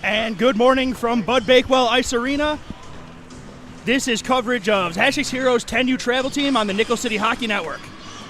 And good morning from Bud Bakewell Ice Arena. This is coverage of Hasek's Heroes 10U Travel Team on the Nickel City Hockey Network.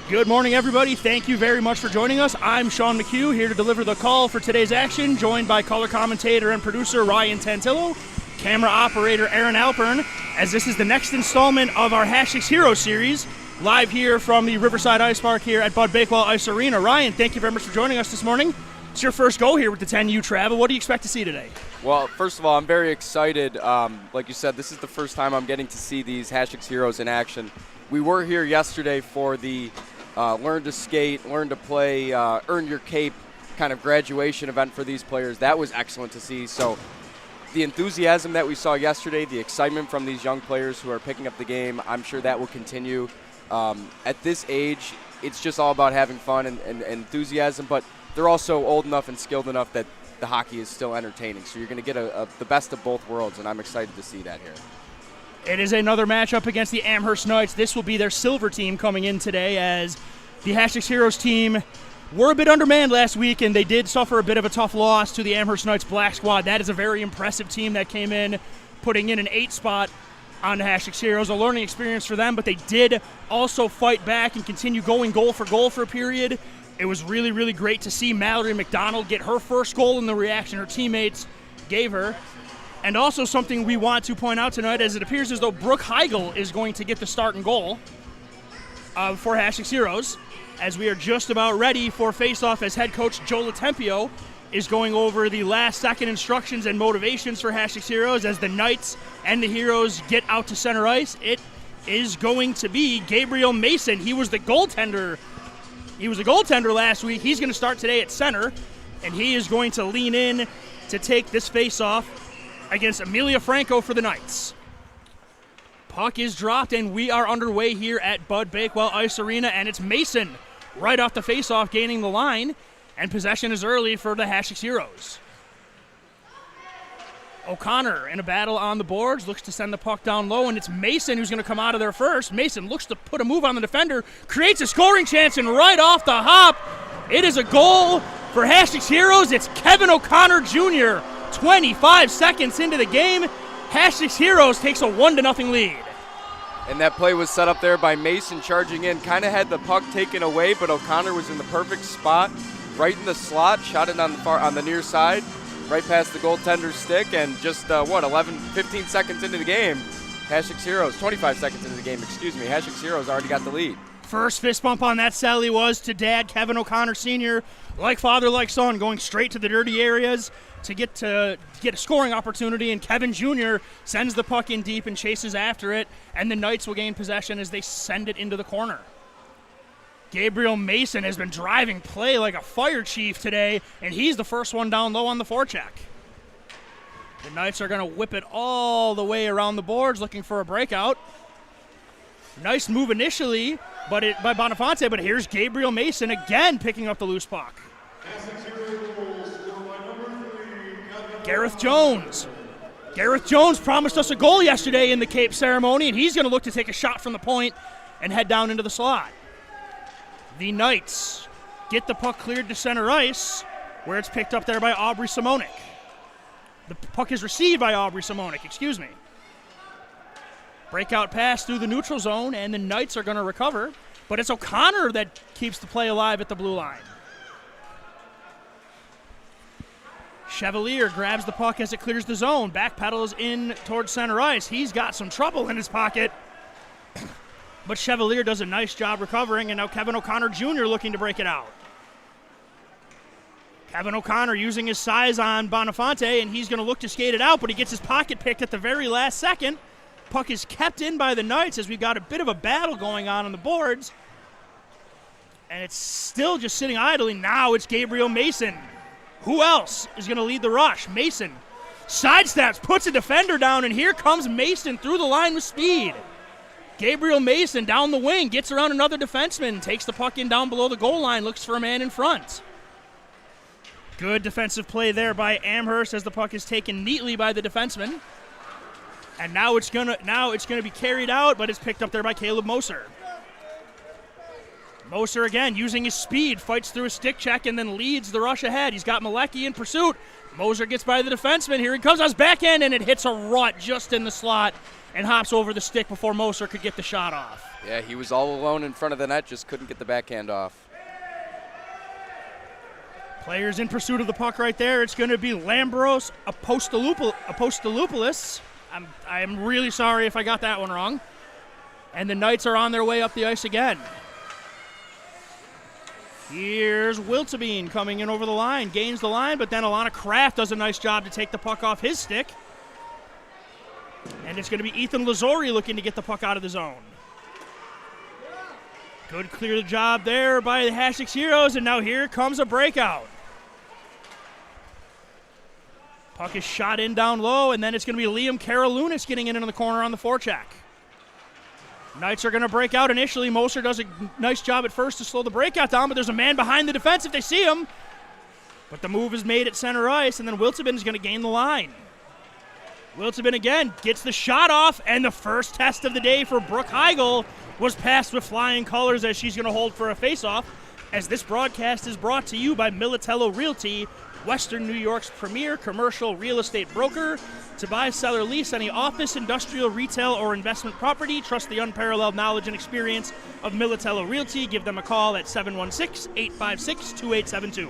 Good morning, everybody. Thank you very much for joining us. I'm Sean McHugh, here to deliver the call for today's action, joined by color commentator and producer Ryan Tantillo, camera operator Aaron Alpern, as this is the next installment of our Hasek's Heroes series, live here from the Riverside Ice Park here at Bud Bakewell Ice Arena. Ryan, thank you very much for joining us this morning. It's your first go here with the 10U Travel. What do you expect to see today? Well, first of all, I'm very excited. Like you said, this is the first time I'm getting to see these Hasek's Heroes in action. We were here yesterday for the Learn to Skate, Learn to Play, Earn Your Cape kind of graduation event for these players. That was excellent to see. So the enthusiasm that we saw yesterday, the excitement from these young players who are picking up the game, I'm sure that will continue. At this age, it's just all about having fun and enthusiasm, but they're also old enough and skilled enough that the hockey is still entertaining. So you're going to get the best of both worlds, and I'm excited to see that here. It is another matchup against the Amherst Knights. This will be their silver team coming in today, as the Hasek's Heroes team were a bit undermanned last week, and they did suffer a bit of a tough loss to the Amherst Knights Black Squad. That is a very impressive team that came in, putting in an 8 spot on the Hasek's Heroes. A learning experience for them, but they did also fight back and continue going goal for a period. It was really, really great to see Mallory McDonald get her first goal in the reaction her teammates gave her. And also something we want to point out tonight, as it appears as though Brooke Heigl is going to get the start and goal for Hasek's Heroes, as we are just about ready for face-off, as head coach Joe Latempio is going over the last-second instructions and motivations for Hasek's Heroes as the Knights and the Heroes get out to center ice. It is going to be Gabriel Mason. He was the goaltender last week. He's going to start today at center, and he is going to lean in to take this face-off against Amelia Franco for the Knights. Puck is dropped, and we are underway here at Bud Bakewell Ice Arena, and it's Mason right off the face-off gaining the line, and possession is early for the Hasek's Heroes. O'Connor in a battle on the boards, looks to send the puck down low, and it's Mason who's going to come out of there first. Mason looks to put a move on the defender, creates a scoring chance, and right off the hop, it is a goal for Hasek's Heroes. It's Kevin O'Connor Jr. 25 seconds into the game, Hasek's Heroes takes a 1-0 lead. And that play was set up there by Mason charging in. Kind of had the puck taken away, but O'Connor was in the perfect spot, right in the slot, shot it on the near side, right past the goaltender's stick, and just, 15 seconds into the game, Hasek's Heroes, 25 seconds into the game, Hasek's Heroes already got the lead. First fist bump on that Sally was to Dad, Kevin O'Connor Sr., like father, like son, going straight to the dirty areas to get a scoring opportunity, and Kevin Jr. sends the puck in deep and chases after it, and the Knights will gain possession as they send it into the corner. Gabriel Mason has been driving play like a fire chief today, and he's the first one down low on the forecheck. The Knights are going to whip it all the way around the boards looking for a breakout. Nice move initially by Bonifante, but here's Gabriel Mason again picking up the loose puck. Gareth Jones. Gareth Jones promised us a goal yesterday in the Cape ceremony, and he's going to look to take a shot from the point and head down into the slot. The Knights get the puck cleared to center ice, where it's picked up there by Aubrey Simonik. The puck is received by Aubrey Simonik, Breakout pass through the neutral zone, and the Knights are going to recover, but it's O'Connor that keeps the play alive at the blue line. Chevalier grabs the puck as it clears the zone, backpedals in towards center ice. He's got some trouble in his pocket. But Chevalier does a nice job recovering, and now Kevin O'Connor Jr. looking to break it out. Kevin O'Connor using his size on Bonifante, and he's going to look to skate it out, but he gets his pocket picked at the very last second. Puck is kept in by the Knights as we've got a bit of a battle going on the boards. And it's still just sitting idly. Now it's Gabriel Mason. Who else is going to lead the rush? Mason sidesteps, puts a defender down, and here comes Mason through the line with speed. Gabriel Mason down the wing, gets around another defenseman, takes the puck in down below the goal line, looks for a man in front. Good defensive play there by Amherst as the puck is taken neatly by the defenseman. And now it's gonna be carried out, but it's picked up there by Caleb Moser. Moser again using his speed, fights through a stick check and then leads the rush ahead. He's got Malecki in pursuit. Moser gets by the defenseman. Here he comes on his backhand, and it hits a rut just in the slot and hops over the stick before Moser could get the shot off. Yeah, he was all alone in front of the net, just couldn't get the backhand off. Players in pursuit of the puck right there. It's going to be Lambros Apostolopoulos. I'm really sorry if I got that one wrong. And the Knights are on their way up the ice again. Here's Wiltebeen coming in over the line, gains the line, but then Alana Kraft does a nice job to take the puck off his stick. And it's going to be Ethan Lazori looking to get the puck out of the zone. Good clear job there by the Hasek Heroes, and now here comes a breakout. Puck is shot in down low, and then it's going to be Liam Karalunas getting in the corner on the forecheck. Knights are going to break out initially. Moser does a nice job at first to slow the breakout down, but there's a man behind the defense if they see him. But the move is made at center ice, and then Wiltebin is going to gain the line. Wiltebin again gets the shot off, and the first test of the day for Brooke Heigl was passed with flying colors as she's going to hold for a faceoff. As this broadcast is brought to you by Militello Realty, Western New York's premier commercial real estate broker. To buy, sell, or lease any office, industrial, retail, or investment property, trust the unparalleled knowledge and experience of Militello Realty. Give them a call at 716-856-2872.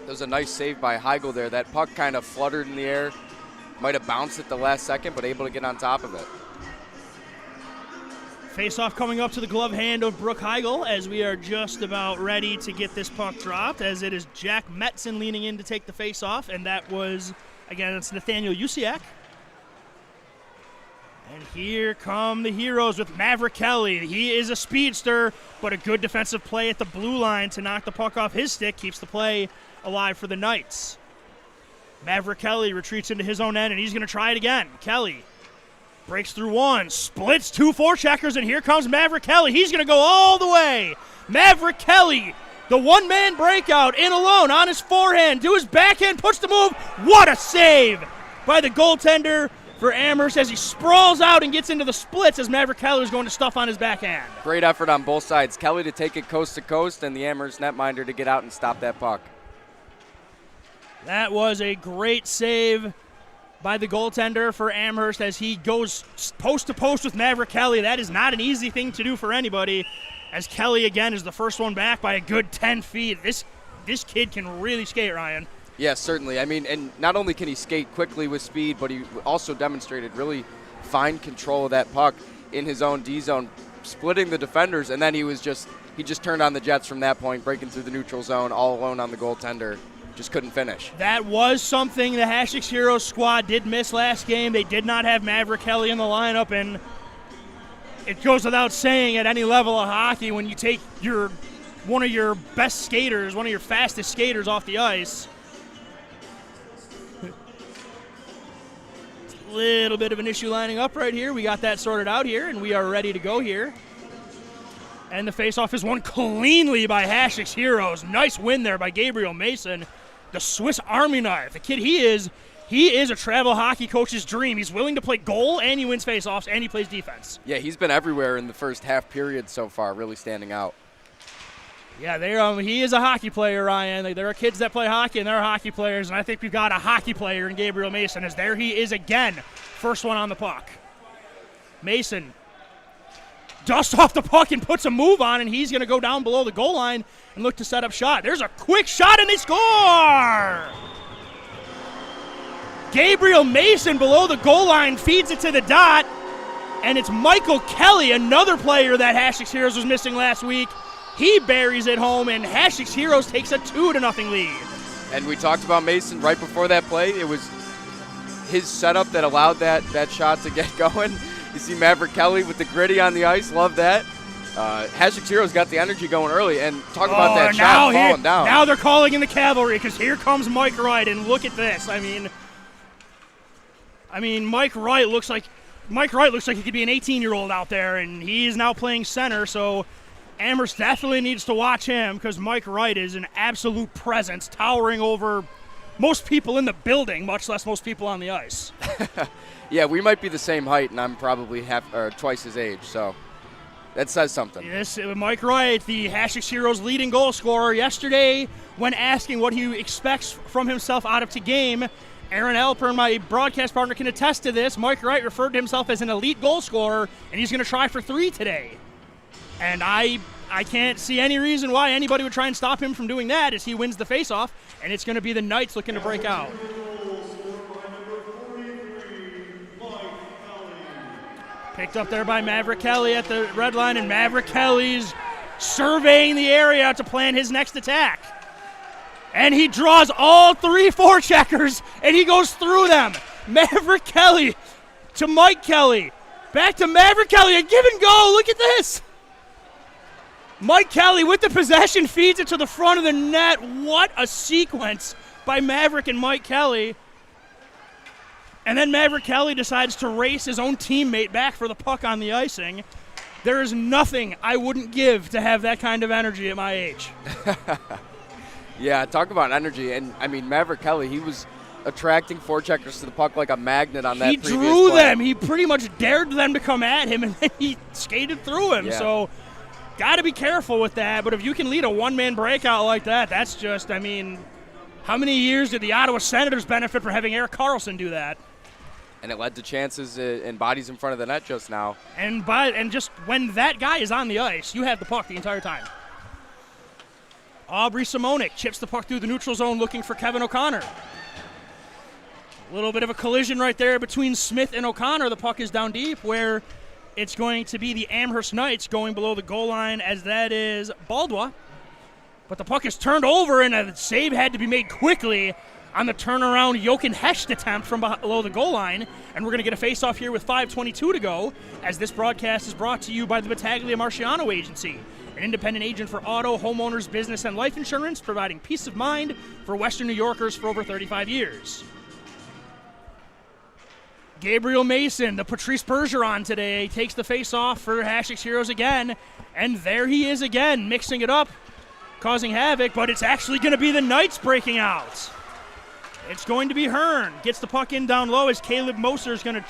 That was a nice save by Heigl there. That puck kind of fluttered in the air. Might have bounced at the last second, but able to get on top of it. Face-off coming up to the glove hand of Brooke Heigl as we are just about ready to get this puck dropped, as it is Jack Metzen leaning in to take the face-off, and that was, again, it's Nathaniel Usiak. And here come the Heroes with Maverick Kelly. He is a speedster, but a good defensive play at the blue line to knock the puck off his stick keeps the play alive for the Knights. Maverick Kelly retreats into his own end, and he's going to try it again. Kelly breaks through one, splits two forecheckers, and here comes Maverick Kelly. He's going to go all the way. Maverick Kelly, the one-man breakout, in alone on his forehand, to his backhand, puts the move. What a save by the goaltender for Amherst as he sprawls out and gets into the splits as Maverick Kelly is going to stuff on his backhand. Great effort on both sides. Kelly to take it coast to coast, and the Amherst netminder to get out and stop that puck. That was a great save by the goaltender for Amherst as he goes post to post with Maverick Kelly. That is not an easy thing to do for anybody, as Kelly again is the first one back by a good 10 feet. This kid can really skate, Ryan. Yes, certainly. I mean, and not only can he skate quickly with speed, but he also demonstrated really fine control of that puck in his own D zone, splitting the defenders, and then he just turned on the Jets from that point, breaking through the neutral zone all alone on the goaltender. Just couldn't finish. That was something the Hasek Heroes squad did miss last game. They did not have Maverick Kelly in the lineup, and it goes without saying at any level of hockey when you take one of your best skaters, one of your fastest skaters off the ice. It's a little bit of an issue lining up right here. We got that sorted out here, and we are ready to go here. And the faceoff is won cleanly by Hasek Heroes. Nice win there by Gabriel Mason. The Swiss Army knife. The kid, he is a travel hockey coach's dream. He's willing to play goal, and he wins faceoffs, and he plays defense. Yeah, he's been everywhere in the first half period so far, really standing out. Yeah, he is a hockey player, Ryan. There are kids that play hockey, and there are hockey players, and I think we've got a hockey player in Gabriel Mason, as there he is again. First one on the puck. Mason dusts off the puck and puts a move on, and he's going to go down below the goal line and look to set up shot. There's a quick shot, and they score! Gabriel Mason below the goal line feeds it to the dot, and it's Michael Kelly, another player that Hasek Heroes was missing last week. He buries it home, and Hasek Heroes takes a 2-0 lead. And we talked about Mason right before that play. It was his setup that allowed that shot to get going. You see Maverick Kelly with the gritty on the ice. Love that. Hasek's Heroes got the energy going early, and talk about that shot falling down. Now they're calling in the cavalry because here comes Mike Wright, and look at this. I mean, Mike Wright looks like he could be an 18-year-old out there, and he is now playing center. So Amherst definitely needs to watch him because Mike Wright is an absolute presence, towering over most people in the building, much less most people on the ice. Yeah, we might be the same height, and I'm probably twice his age. So. That says something. Yes, Mike Wright, the Hasek Heroes leading goal scorer. Yesterday, when asking what he expects from himself out of the game, Aaron Alper, my broadcast partner, can attest to this. Mike Wright referred to himself as an elite goal scorer, and he's going to try for 3 today. And I can't see any reason why anybody would try and stop him from doing that as he wins the faceoff, and it's going to be the Knights looking to break out. Picked up there by Maverick Kelly at the red line, and Maverick Kelly's surveying the area to plan his next attack. And he draws all 3 forecheckers, and he goes through them. Maverick Kelly to Mike Kelly. Back to Maverick Kelly, a give and go. Look at this. Mike Kelly with the possession feeds it to the front of the net. What a sequence by Maverick and Mike Kelly. And then Maverick Kelly decides to race his own teammate back for the puck on the icing. There is nothing I wouldn't give to have that kind of energy at my age. Yeah, talk about energy. And, I mean, Maverick Kelly, he was attracting forecheckers to the puck like a magnet on that previous play. He drew them. He pretty much dared them to come at him, and then he skated through him. Yeah. So got to be careful with that. But if you can lead a one-man breakout like that, that's just, I mean, how many years did the Ottawa Senators benefit from having Erik Karlsson do that? And it led to chances and bodies in front of the net just now. And just when that guy is on the ice, you have the puck the entire time. Aubrey Simonik chips the puck through the neutral zone looking for Kevin O'Connor. A little bit of a collision right there between Smith and O'Connor. The puck is down deep where it's going to be the Amherst Knights going below the goal line, as that is Baldwa. But the puck is turned over, and a save had to be made quickly on the turnaround Jochen Hecht attempt from below the goal line. And we're going to get a face-off here with 5:22 to go, as this broadcast is brought to you by the Battaglia Marciano Agency, an independent agent for auto, homeowners, business, and life insurance, providing peace of mind for Western New Yorkers for over 35 years. Gabriel Mason, the Patrice Bergeron today, takes the face-off for Hasek's Heroes again. And there he is again, mixing it up, causing havoc, but it's actually going to be the Knights breaking out. It's going to be Hearn. Gets the puck in down low as Caleb Moser is going to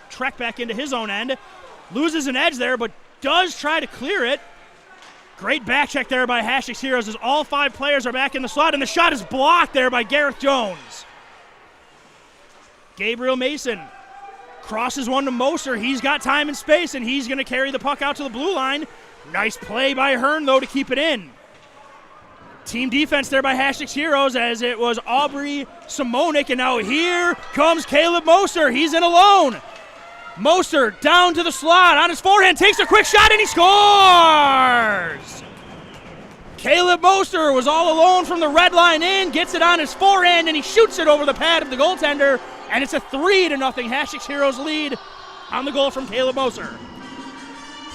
trek back into his own end. Loses an edge there, but does try to clear it. Great back check there by Hasek's Heroes as all 5 players are back in the slot, and the shot is blocked there by Gareth Jones. Gabriel Mason crosses one to Moser. He's got time and space, and he's going to carry the puck out to the blue line. Nice play by Hearn, though, to keep it in. Team defense there by Hasek's Heroes as it was Aubrey Simonik, and now here comes Caleb Moser. He's in alone. Moser down to the slot on his forehand, takes a quick shot, and he scores! Caleb Moser was all alone from the red line in, gets it on his forehand, and he shoots it over the pad of the goaltender, and it's a 3-0 Hasek's Heroes lead on the goal from Caleb Moser.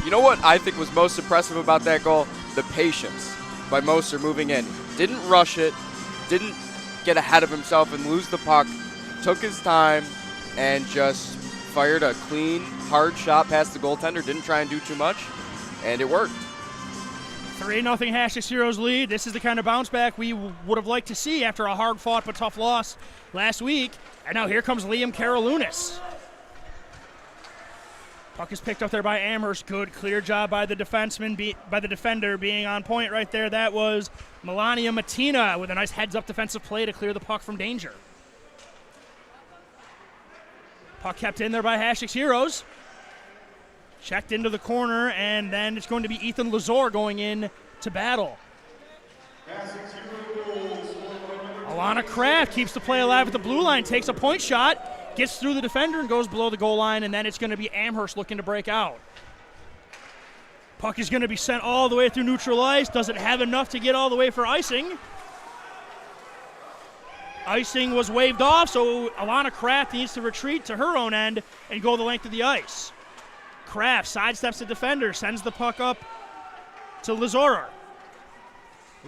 You know what I think was most impressive about that goal? The patience by Moser moving in. Didn't rush it, didn't get ahead of himself and lose the puck, took his time and just fired a clean, hard shot past the goaltender, didn't try and do too much, and it worked. 3-0 Hasek's Heroes lead. This is the kind of bounce back we would have liked to see after a hard-fought but tough loss last week. And now here comes Liam Karalunas. Puck is picked up there by Amherst. Good, clear job by the defender being on point right there. That was Melania Matina with a nice heads-up defensive play to clear the puck from danger. Puck kept in there by Hasek's Heroes. Checked into the corner, and then it's going to be Ethan Lazor going in to battle. Alana Kraft keeps the play alive at the blue line, takes a point shot, gets through the defender and goes below the goal line, and then it's going to be Amherst looking to break out. Puck is going to be sent all the way through neutral ice. Doesn't have enough to get all the way for icing. Icing was waved off, so Alana Kraft needs to retreat to her own end and go the length of the ice. Kraft sidesteps the defender, sends the puck up to Lazora.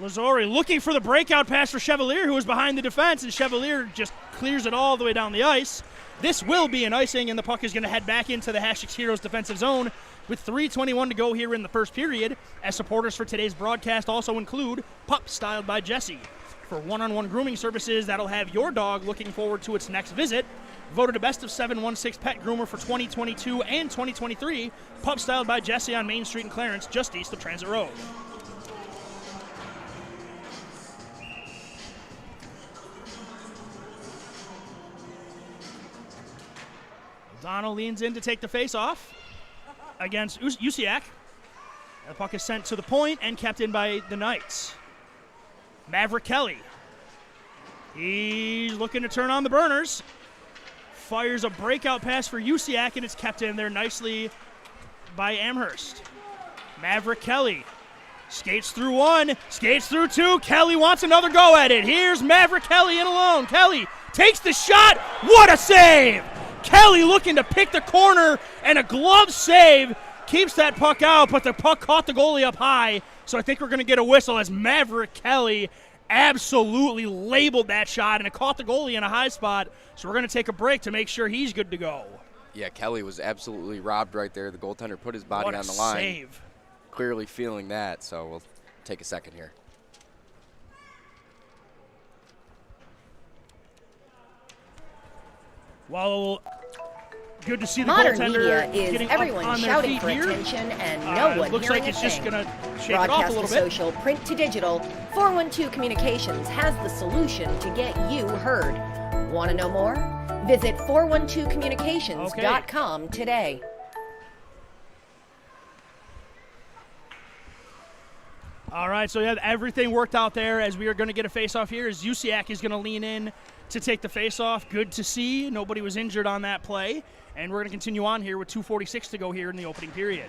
Lazori looking for the breakout pass for Chevalier, who was behind the defense, and Chevalier just clears it all the way down the ice. This will be an icing, and the puck is going to head back into the Hasek Heroes defensive zone with 3:21 to go here in the first period, as supporters for today's broadcast also include Pup Styled by Jesse. For one-on-one grooming services that'll have your dog looking forward to its next visit. Voted a Best of 716 Pet Groomer for 2022 and 2023, Pup Styled by Jesse on Main Street in Clarence, just east of Transit Road. O'Donnell leans in to take the face-off against Usiak. The puck is sent to the point and kept in by the Knights. Maverick Kelly. He's looking to turn on the burners. Fires a breakout pass for Usiak, and it's kept in there nicely by Amherst. Maverick Kelly skates through one, skates through two. Kelly wants another go at it. Here's Maverick Kelly in alone. Kelly takes the shot. What a save! Kelly looking to pick the corner, and a glove save keeps that puck out, but the puck caught the goalie up high, so I think we're going to get a whistle as Maverick Kelly absolutely labeled that shot, and it caught the goalie in a high spot, so we're going to take a break to make sure he's good to go. Yeah, Kelly was absolutely robbed right there. The goaltender put his body on the line. Save. Clearly feeling that, so we'll take a second here. Well, good to see the Modern goaltender media is getting everyone up on their shouting feet for here. attention and no one looks hearing like it's a just thing. going to shake it off a Broadcast little to bit. social, print to digital, 412 Communications has the solution to get you heard. Want to know more? Visit 412communications.com today. All right, so yeah, everything worked out there as we are going to get a face-off here as Usiak is going to lean in to take the face-off. Good to see. Nobody was injured on that play. And we're going to continue on here with 2:46 to go here in the opening period.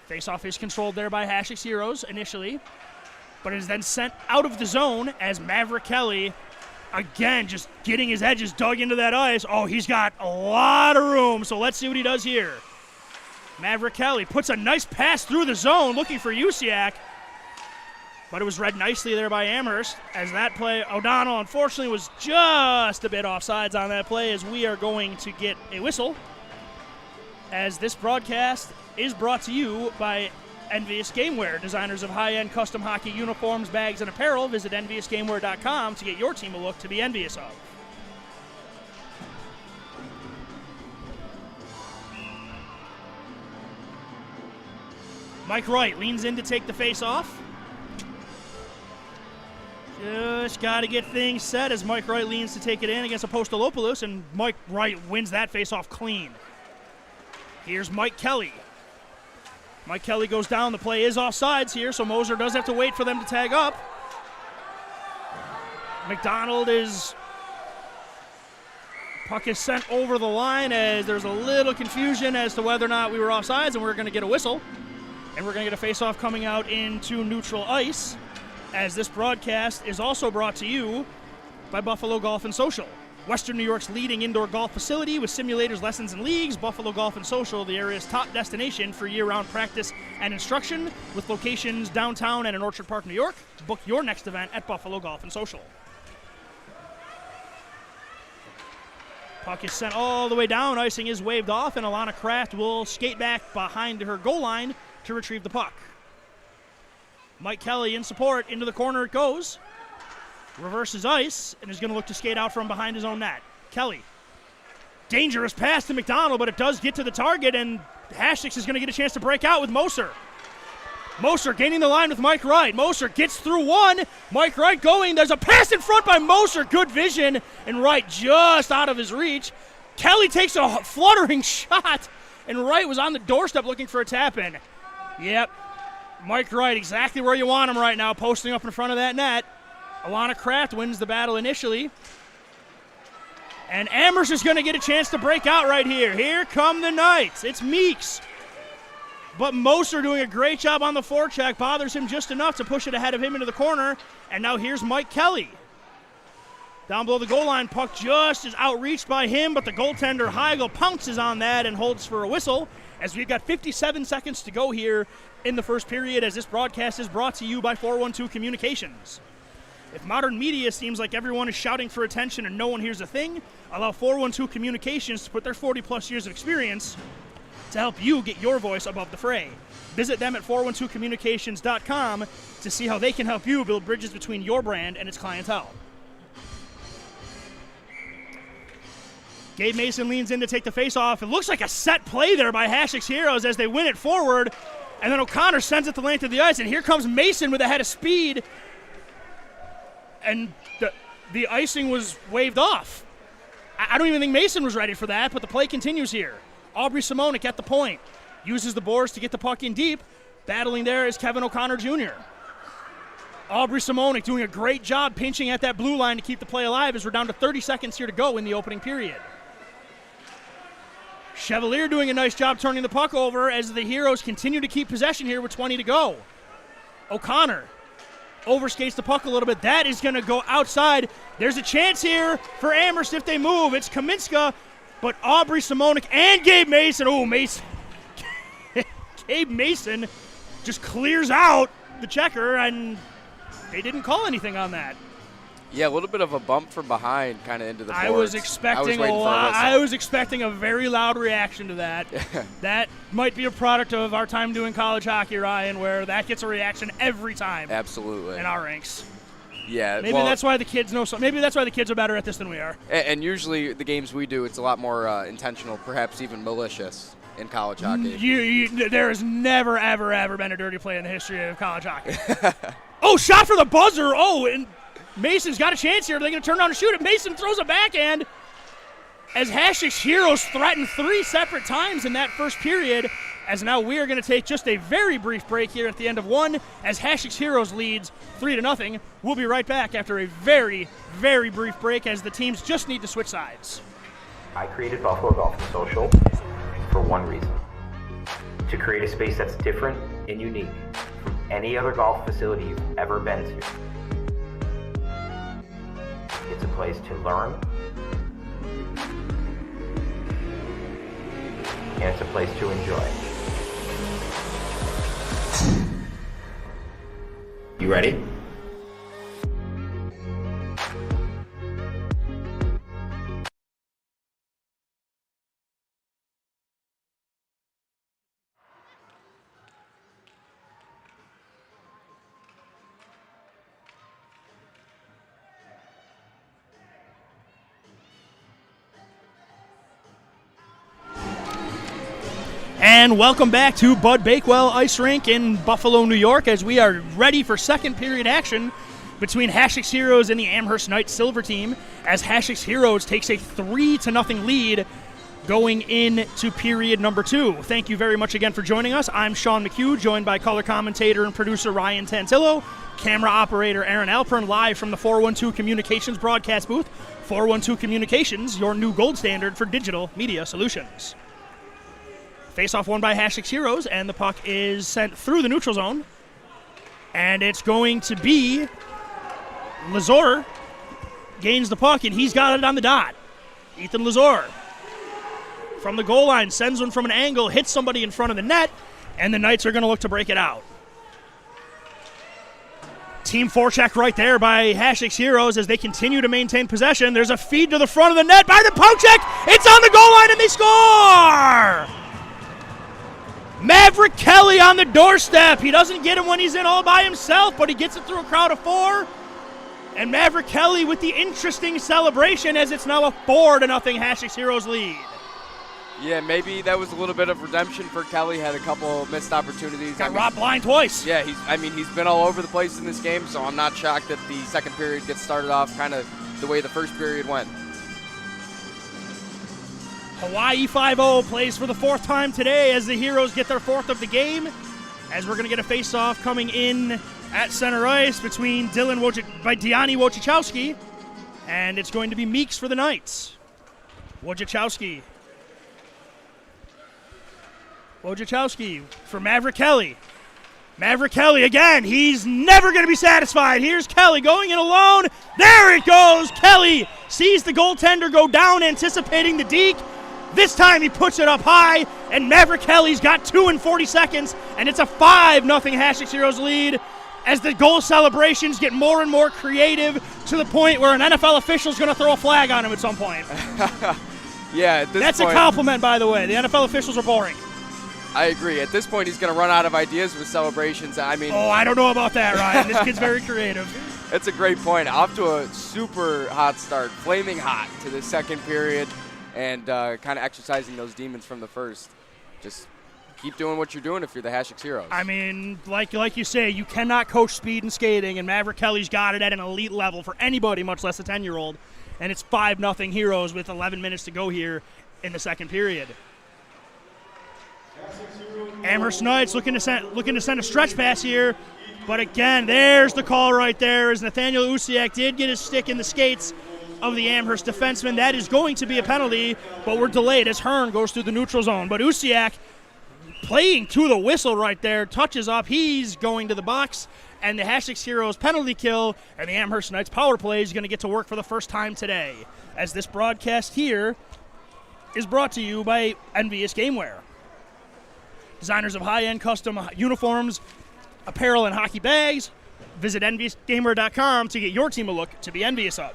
Face-off is controlled there by Hasek Heroes initially, but it is then sent out of the zone as Maverick Kelly, again, just getting his edges dug into that ice. Oh, he's got a lot of room, so let's see what he does here. Maverick Kelly puts a nice pass through the zone looking for Usiak, but it was read nicely there by Amherst as that play, O'Donnell unfortunately was just a bit offsides on that play as we are going to get a whistle as this broadcast is brought to you by Envious Gameware, designers of high-end custom hockey uniforms, bags, and apparel. Visit enviousgameware.com to get your team a look to be envious of. Mike Wright leans in to take the face-off. Just got to get things set as Mike Wright leans to take it in against Apostolopoulos, and Mike Wright wins that face-off clean. Here's Mike Kelly. Mike Kelly goes down. The play is offsides here, so Moser does have to wait for them to tag up. McDonald is... Puck is sent over the line as there's a little confusion as to whether or not we were offsides, and we're going to get a whistle. And we're going to get a face-off coming out into neutral ice, as this broadcast is also brought to you by Buffalo Golf and Social, Western New York's leading indoor golf facility with simulators, lessons, and leagues. Buffalo Golf and Social, the area's top destination for year-round practice and instruction, with locations downtown and in Orchard Park, New York. Book your next event at Buffalo Golf and Social. Puck is sent all the way down. Icing is waved off, and Alana Kraft will skate back behind her goal line to retrieve the puck. Mike Kelly in support. Into the corner it goes. Reverses ice and is going to look to skate out from behind his own net. Kelly. Dangerous pass to McDonald, but it does get to the target, and Hasek is going to get a chance to break out with Moser. Moser gaining the line with Mike Wright. Moser gets through one. Mike Wright going. There's a pass in front by Moser. Good vision, and Wright just out of his reach. Kelly takes a fluttering shot, and Wright was on the doorstep looking for a tap-in. Yep. Mike Wright, exactly where you want him right now, posting up in front of that net. Alana Kraft wins the battle initially. And Amherst is going to get a chance to break out right here. Here come the Knights. It's Meeks. But Moser doing a great job on the forecheck, bothers him just enough to push it ahead of him into the corner. And now here's Mike Kelly. Down below the goal line, puck just is outreached by him, but the goaltender Heigl pounces on that and holds for a whistle as we've got 57 seconds to go here in the first period, as this broadcast is brought to you by 412 Communications. If modern media seems like everyone is shouting for attention and no one hears a thing, allow 412 Communications to put their 40-plus years of experience to help you get your voice above the fray. Visit them at 412communications.com to see how they can help you build bridges between your brand and its clientele. Gabe Mason leans in to take the face-off. It looks like a set play there by Hasek's Heroes as they win it forward, and then O'Connor sends it the length of the ice, and here comes Mason with a head of speed, and the icing was waved off. I don't even think Mason was ready for that, but the play continues here. Aubrey Simonik at the point. Uses the boards to get the puck in deep. Battling there is Kevin O'Connor Jr. Aubrey Simonik doing a great job pinching at that blue line to keep the play alive as we're down to 30 seconds here to go in the opening period. Chevalier doing a nice job turning the puck over as the Heroes continue to keep possession here with 20 to go. O'Connor overskates the puck a little bit. That is going to go outside. There's a chance here for Amherst if they move. It's Kaminska, but Aubrey Simonik and Gabe Mason. Oh, Mason. Gabe Mason just clears out the checker, and they didn't call anything on that. Yeah, a little bit of a bump from behind kind of into the boards. I was expecting a very loud reaction to that. That might be a product of our time doing college hockey, Ryan, where that gets a reaction every time. Absolutely. In our ranks. Yeah. Maybe that's why the kids know. Maybe that's why the kids are better at this than we are. And usually the games we do, it's a lot more intentional, perhaps even malicious in college hockey. There has never, ever been a dirty play in the history of college hockey. Oh, shot for the buzzer. Oh, and Mason's got a chance here. Are they going to turn around and shoot it? Mason throws a backhand as Hasek's Heroes threatened 3 separate times in that first period, as now we are going to take just a very brief break here at the end of one as Hasek's Heroes leads 3-0. We'll be right back after a very, very brief break as the teams just need to switch sides. I created Buffalo Golf and Social for one reason: to create a space that's different and unique from any other golf facility you've ever been to. It's a place to learn, and it's a place to enjoy. You ready? And welcome back to Bud Bakewell Ice Rink in Buffalo, New York, as we are ready for second period action between Hasek's Heroes and the Amherst Knights Silver Team, as Hasek's Heroes takes a 3-0 lead going into period number 2. Thank you very much again for joining us. I'm Sean McHugh, joined by color commentator and producer Ryan Tantillo, camera operator Aaron Alpern, live from the 412 Communications broadcast booth. 412 Communications, your new gold standard for digital media solutions. Face-off won by Hasek's Heroes, and the puck is sent through the neutral zone. And it's going to be Lazor gains the puck, and he's got it on the dot. Ethan Lazor from the goal line sends one from an angle, hits somebody in front of the net, and the Knights are going to look to break it out. Team forecheck right there by Hasek's Heroes as they continue to maintain possession. There's a feed to the front of the net by the poke check. It's on the goal line, and they score! Maverick Kelly on the doorstep. He doesn't get him when he's in all by himself, but he gets it through a crowd of 4. And Maverick Kelly with the interesting celebration as it's now a 4-0 Hasek's Heroes lead. Yeah, maybe that was a little bit of redemption for Kelly. Had a couple missed opportunities. Got robbed blind twice. Yeah, he's been all over the place in this game, so I'm not shocked that the second period gets started off kind of the way the first period went. Hawaii 5-0 plays for the 4th time today as the Heroes get their 4th of the game, as we're going to get a face-off coming in at center ice between Diani Wojciechowski, and it's going to be Meeks for the Knights. Wojciechowski for Maverick Kelly. Maverick Kelly again. He's never going to be satisfied. Here's Kelly going in alone. There it goes. Kelly sees the goaltender go down, anticipating the deke. This time he puts it up high, and Maverick Kelly's got 2 in 40 seconds, and it's a 5-0 Hasek Heroes lead as the goal celebrations get more and more creative to the point where an NFL official's going to throw a flag on him at some point. Yeah, at this That's point, a compliment, by the way. The NFL officials are boring. I agree. At this point, he's going to run out of ideas with celebrations. I mean, Oh, I don't know about that, Ryan. This kid's very creative. it's a great point. Off to a super hot start, flaming hot to the second period, and kind of exercising those demons from the first. Just keep doing what you're doing if you're the Hasek Heroes. I mean, like you say, you cannot coach speed and skating, and Maverick Kelly's got it at an elite level for anybody, much less a 10-year-old. And it's 5-0 Heroes with 11 minutes to go here in the second period. Amherst Knights looking to send a stretch pass here, but again, there's the call right there as Nathaniel Usiak did get his stick in the skates of the Amherst defenseman. That is going to be a penalty, but we're delayed as Hearn goes through the neutral zone. But Usiak playing to the whistle right there, touches up, he's going to the box, and the Hasek Heroes penalty kill, and the Amherst Knights power play is going to get to work for the first time today, as this broadcast here is brought to you by Envious Gameware. Designers of high-end custom uniforms, apparel, and hockey bags. Visit EnviousGamer.com to get your team a look to be envious of.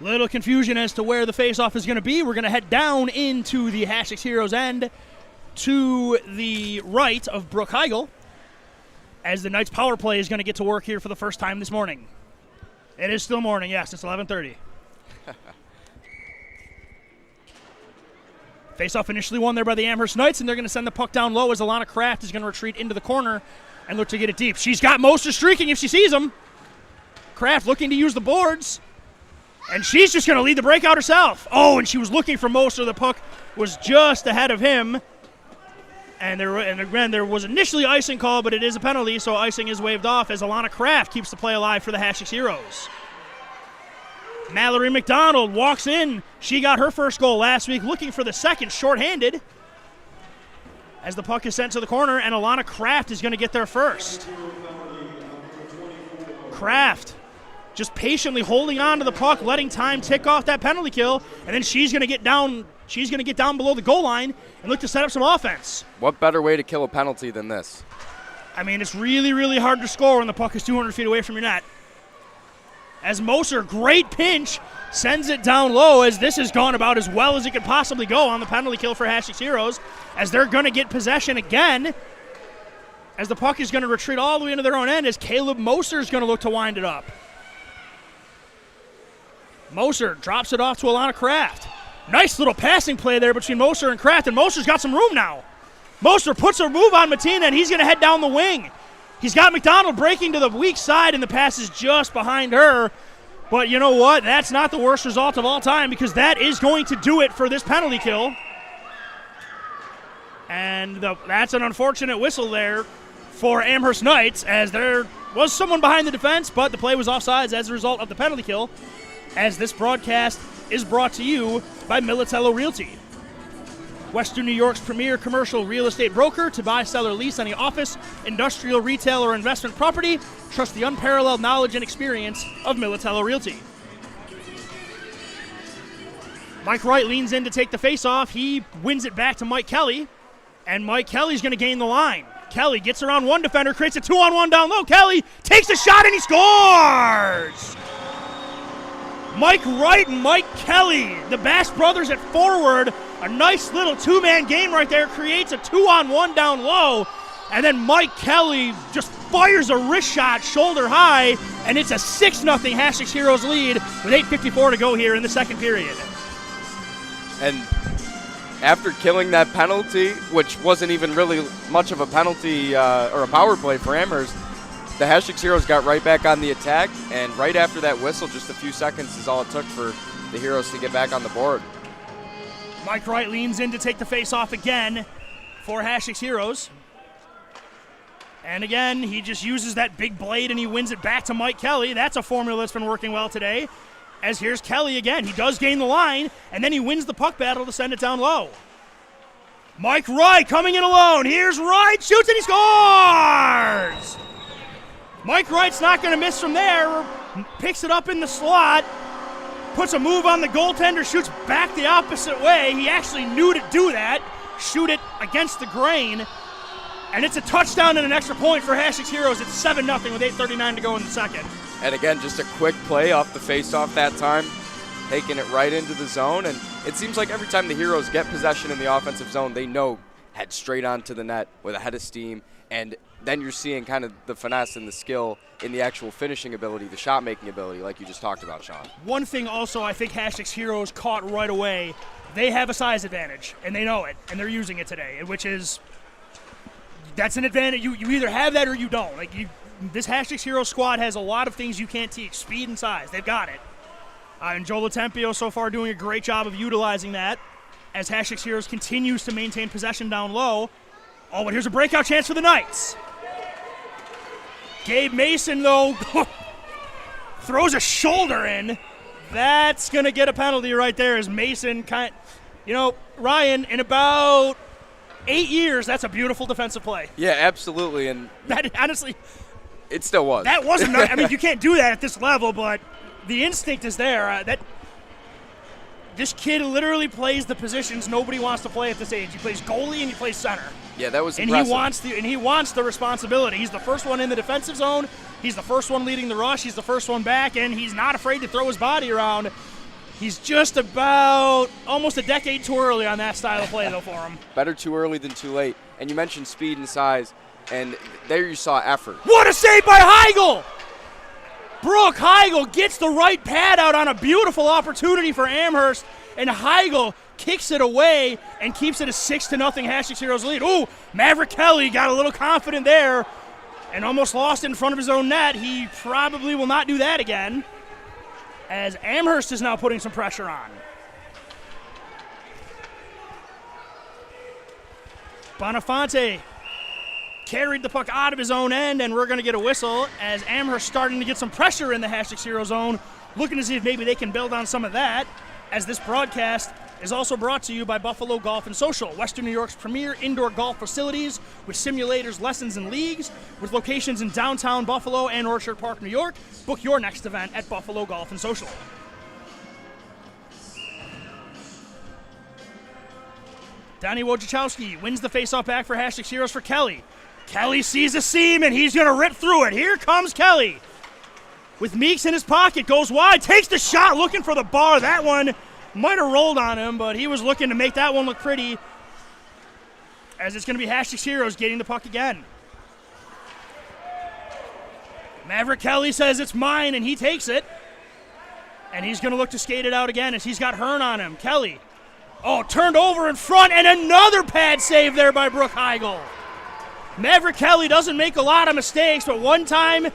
Little confusion as to where the face-off is going to be. We're going to head down into the Hasek Heroes end to the right of Brooke Heigl as the Knights power play is going to get to work here for the first time this morning. It is still morning, yes. It's 11:30. Face-off initially won there by the Amherst Knights, and they're going to send the puck down low as Alana Kraft is going to retreat into the corner and look to get it deep. She's got Moser streaking if she sees him. Kraft looking to use the boards, and she's just going to lead the breakout herself. Oh, and she was looking for Moser. The puck was just ahead of him. And again, there was initially icing call, but it is a penalty, so icing is waved off as Alana Kraft keeps the play alive for the Hasek Heroes. Mallory McDonald walks in. She got her first goal last week, looking for the second, shorthanded. As the puck is sent to the corner, and Alana Kraft is going to get there first. Kraft just patiently holding on to the puck, letting time tick off that penalty kill, and then she's going to get down. She's going to get down below the goal line and look to set up some offense. What better way to kill a penalty than this? I mean, it's really, really hard to score when the puck is 200 feet away from your net. As Moser, great pinch, sends it down low as this has gone about as well as it could possibly go on the penalty kill for Hasek Heroes as they're going to get possession again as the puck is going to retreat all the way into their own end as Caleb Moser is going to look to wind it up. Moser drops it off to Alana Kraft. Nice little passing play there between Moser and Kraft, and Moser's got some room now. Moser puts a move on Matina, and he's going to head down the wing. He's got McDonald breaking to the weak side, and the pass is just behind her. But you know what? That's not the worst result of all time because that is going to do it for this penalty kill. And that's an unfortunate whistle there for Amherst Knights as there was someone behind the defense, but the play was offsides as a result of the penalty kill. As this broadcast is brought to you by Militello Realty. Western New York's premier commercial real estate broker to buy, sell, or lease any office, industrial, retail, or investment property. Trust the unparalleled knowledge and experience of Militello Realty. Mike Wright leans in to take the face-off. He wins it back to Mike Kelly, and Mike Kelly's going to gain the line. Kelly gets around one defender, creates a 2-on-1 down low. Kelly takes a shot, and he scores! Mike Wright and Mike Kelly, the Bass brothers at forward. A nice little two-man game right there, creates a 2-on-1 down low. And then Mike Kelly just fires a wrist shot shoulder high, and it's a 6-0 Hasek Heroes lead with 8:54 to go here in the second period. And after killing that penalty, which wasn't even really much of a penalty or a power play for Amherst, the Hasek Heroes got right back on the attack, and right after that whistle, just a few seconds is all it took for the Heroes to get back on the board. Mike Wright leans in to take the face-off again for Hasek Heroes. And again, he just uses that big blade and he wins it back to Mike Kelly. That's a formula that's been working well today. As here's Kelly again. He does gain the line, and then he wins the puck battle to send it down low. Mike Wright coming in alone. Here's Wright, shoots and he scores! Mike Wright's not going to miss from there. Picks it up in the slot, puts a move on the goaltender, shoots back the opposite way. He actually knew to do that, shoot it against the grain, and it's a touchdown and an extra point for Hasek's Heroes. It's 7-0 with 8:39 to go in the second. And again, just a quick play off the faceoff that time, taking it right into the zone. And it seems like every time the Heroes get possession in the offensive zone, they know head straight onto the net with a head of steam. And then you're seeing kind of the finesse and the skill in the actual finishing ability, the shot-making ability, like you just talked about, Sean. One thing also I think Hasek's Heroes caught right away, they have a size advantage, and they know it, and they're using it today, which is, that's an advantage. You either have that or you don't. This Hasek's Heroes squad has a lot of things you can't teach, speed and size. They've got it. And Joe Latempio so far doing a great job of utilizing that as Hasek's Heroes continues to maintain possession down low. Oh, but here's a breakout chance for the Knights. Gabe Mason, though, throws a shoulder in. That's going to get a penalty right there as Mason Ryan, in about 8 years, that's a beautiful defensive play. Yeah, absolutely. And that, honestly, it still was. That wasn't, I mean, you can't do that at this level, but the instinct is there. This kid literally plays the positions nobody wants to play at this age. He plays goalie and he plays center. Yeah, that was impressive. He wants the responsibility. He's the first one in the defensive zone. He's the first one leading the rush. He's the first one back, and he's not afraid to throw his body around. He's just about almost a decade too early on that style of play, though, for him. Better too early than too late. And you mentioned speed and size, and there you saw effort. What a save by Heigl! Brooke Heigl gets the right pad out on a beautiful opportunity for Amherst, and Heigl kicks it away and keeps it a 6-0 Hasek's Heroes lead. Ooh, Maverick Kelly got a little confident there and almost lost it in front of his own net. He probably will not do that again, as Amherst is now putting some pressure on. Bonafonte carried the puck out of his own end, and we're going to get a whistle as Amherst starting to get some pressure in the Hasek's Hero zone, looking to see if maybe they can build on some of that, as this broadcast is also brought to you by Buffalo Golf and Social, Western New York's premier indoor golf facilities with simulators, lessons, and leagues, with locations in downtown Buffalo and Orchard Park, New York. Book your next event at Buffalo Golf and Social. Donnie Wojciechowski wins the faceoff back for Hasek's Heroes for Kelly. Kelly sees a seam, and he's going to rip through it. Here comes Kelly. With Meeks in his pocket, goes wide, takes the shot, looking for the bar. That one might have rolled on him, but he was looking to make that one look pretty, as it's going to be Hasek's Heroes getting the puck again. Maverick Kelly says it's mine, and he takes it. And he's going to look to skate it out again as he's got Hearn on him. Kelly, turned over in front, and another pad save there by Brooke Heigl. Maverick Kelly doesn't make a lot of mistakes, but one time,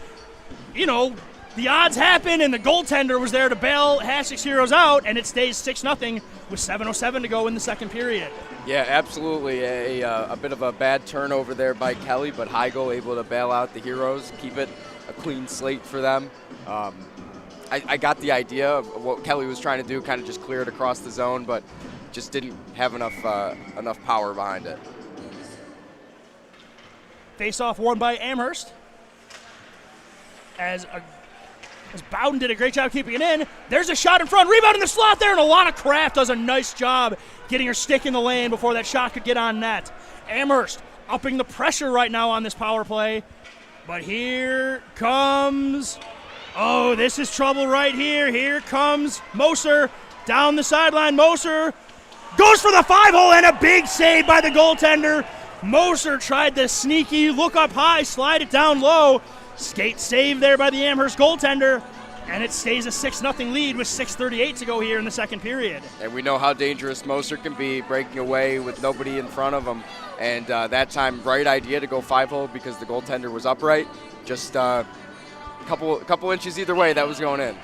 the odds happen, and the goaltender was there to bail Hasek's Heroes out, and it stays 6-0 with 7:07 to go in the second period. Yeah, absolutely. A bit of a bad turnover there by Kelly, but Heigl able to bail out the Heroes, keep it a clean slate for them. I got the idea of what Kelly was trying to do, kind of just clear it across the zone, but just didn't have enough power behind it. Face-off won by Amherst. As Bowden did a great job keeping it in. There's a shot in front. Rebound in the slot there, and Alana Kraft does a nice job getting her stick in the lane before that shot could get on net. Amherst upping the pressure right now on this power play. But here comes... this is trouble right here. Here comes Moser down the sideline. Moser goes for the 5-hole, and a big save by the goaltender. Moser tried the sneaky look up high, slide it down low. Skate save there by the Amherst goaltender, and it stays a 6-0 lead with 6:38 to go here in the second period. And we know how dangerous Moser can be, breaking away with nobody in front of him. And that time, right idea to go 5-hole because the goaltender was upright. Just a couple inches either way, that was going in.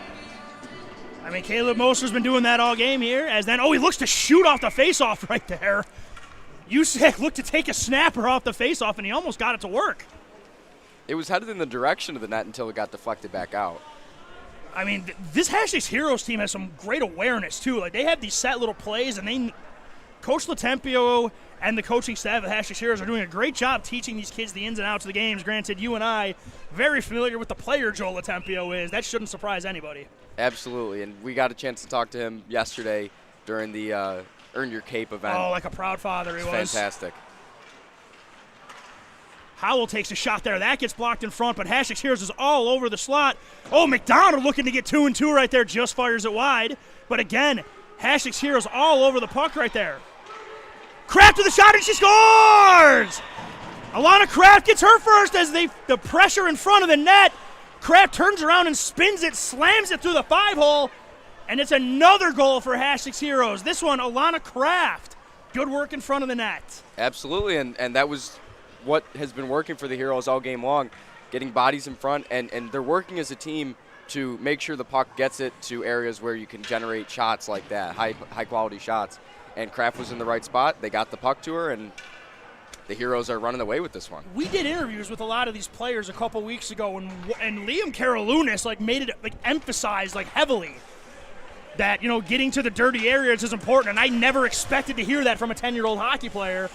I mean, Caleb Moser's been doing that all game here. As then, he looks to shoot off the faceoff right there. Hasek looked to take a snapper off the faceoff, and he almost got it to work. It was headed in the direction of the net until it got deflected back out. I mean, this Hasek's Heroes team has some great awareness, too. Like, they have these set little plays, and Coach Latempio and the coaching staff of Hasek Heroes are doing a great job teaching these kids the ins and outs of the games. Granted, you and I very familiar with the player Joel Latempio is. That shouldn't surprise anybody. Absolutely, and we got a chance to talk to him yesterday during the Earn Your Cape event. Oh, like a proud father he was. Fantastic. Howell takes a shot there. That gets blocked in front, but Hasek Heroes is all over the slot. Oh, McDonald looking to get 2-2 right there, just fires it wide. But again, Hasek Heroes all over the puck right there. Kraft to the shot, and she scores! Alana Kraft gets her first as the pressure in front of the net. Kraft turns around and spins it, slams it through the 5-hole, and it's another goal for Hasek Heroes. This one, Alana Kraft. Good work in front of the net. Absolutely, and that was what has been working for the Heroes all game long, getting bodies in front, and they're working as a team to make sure the puck gets it to areas where you can generate shots like that, high-quality shots. And Kraft was in the right spot. They got the puck to her, and the Heroes are running away with this one. We did interviews with a lot of these players a couple weeks ago, and Liam Karalunas made it emphasized heavily that getting to the dirty areas is important. And I never expected to hear that from a 10-year-old hockey player.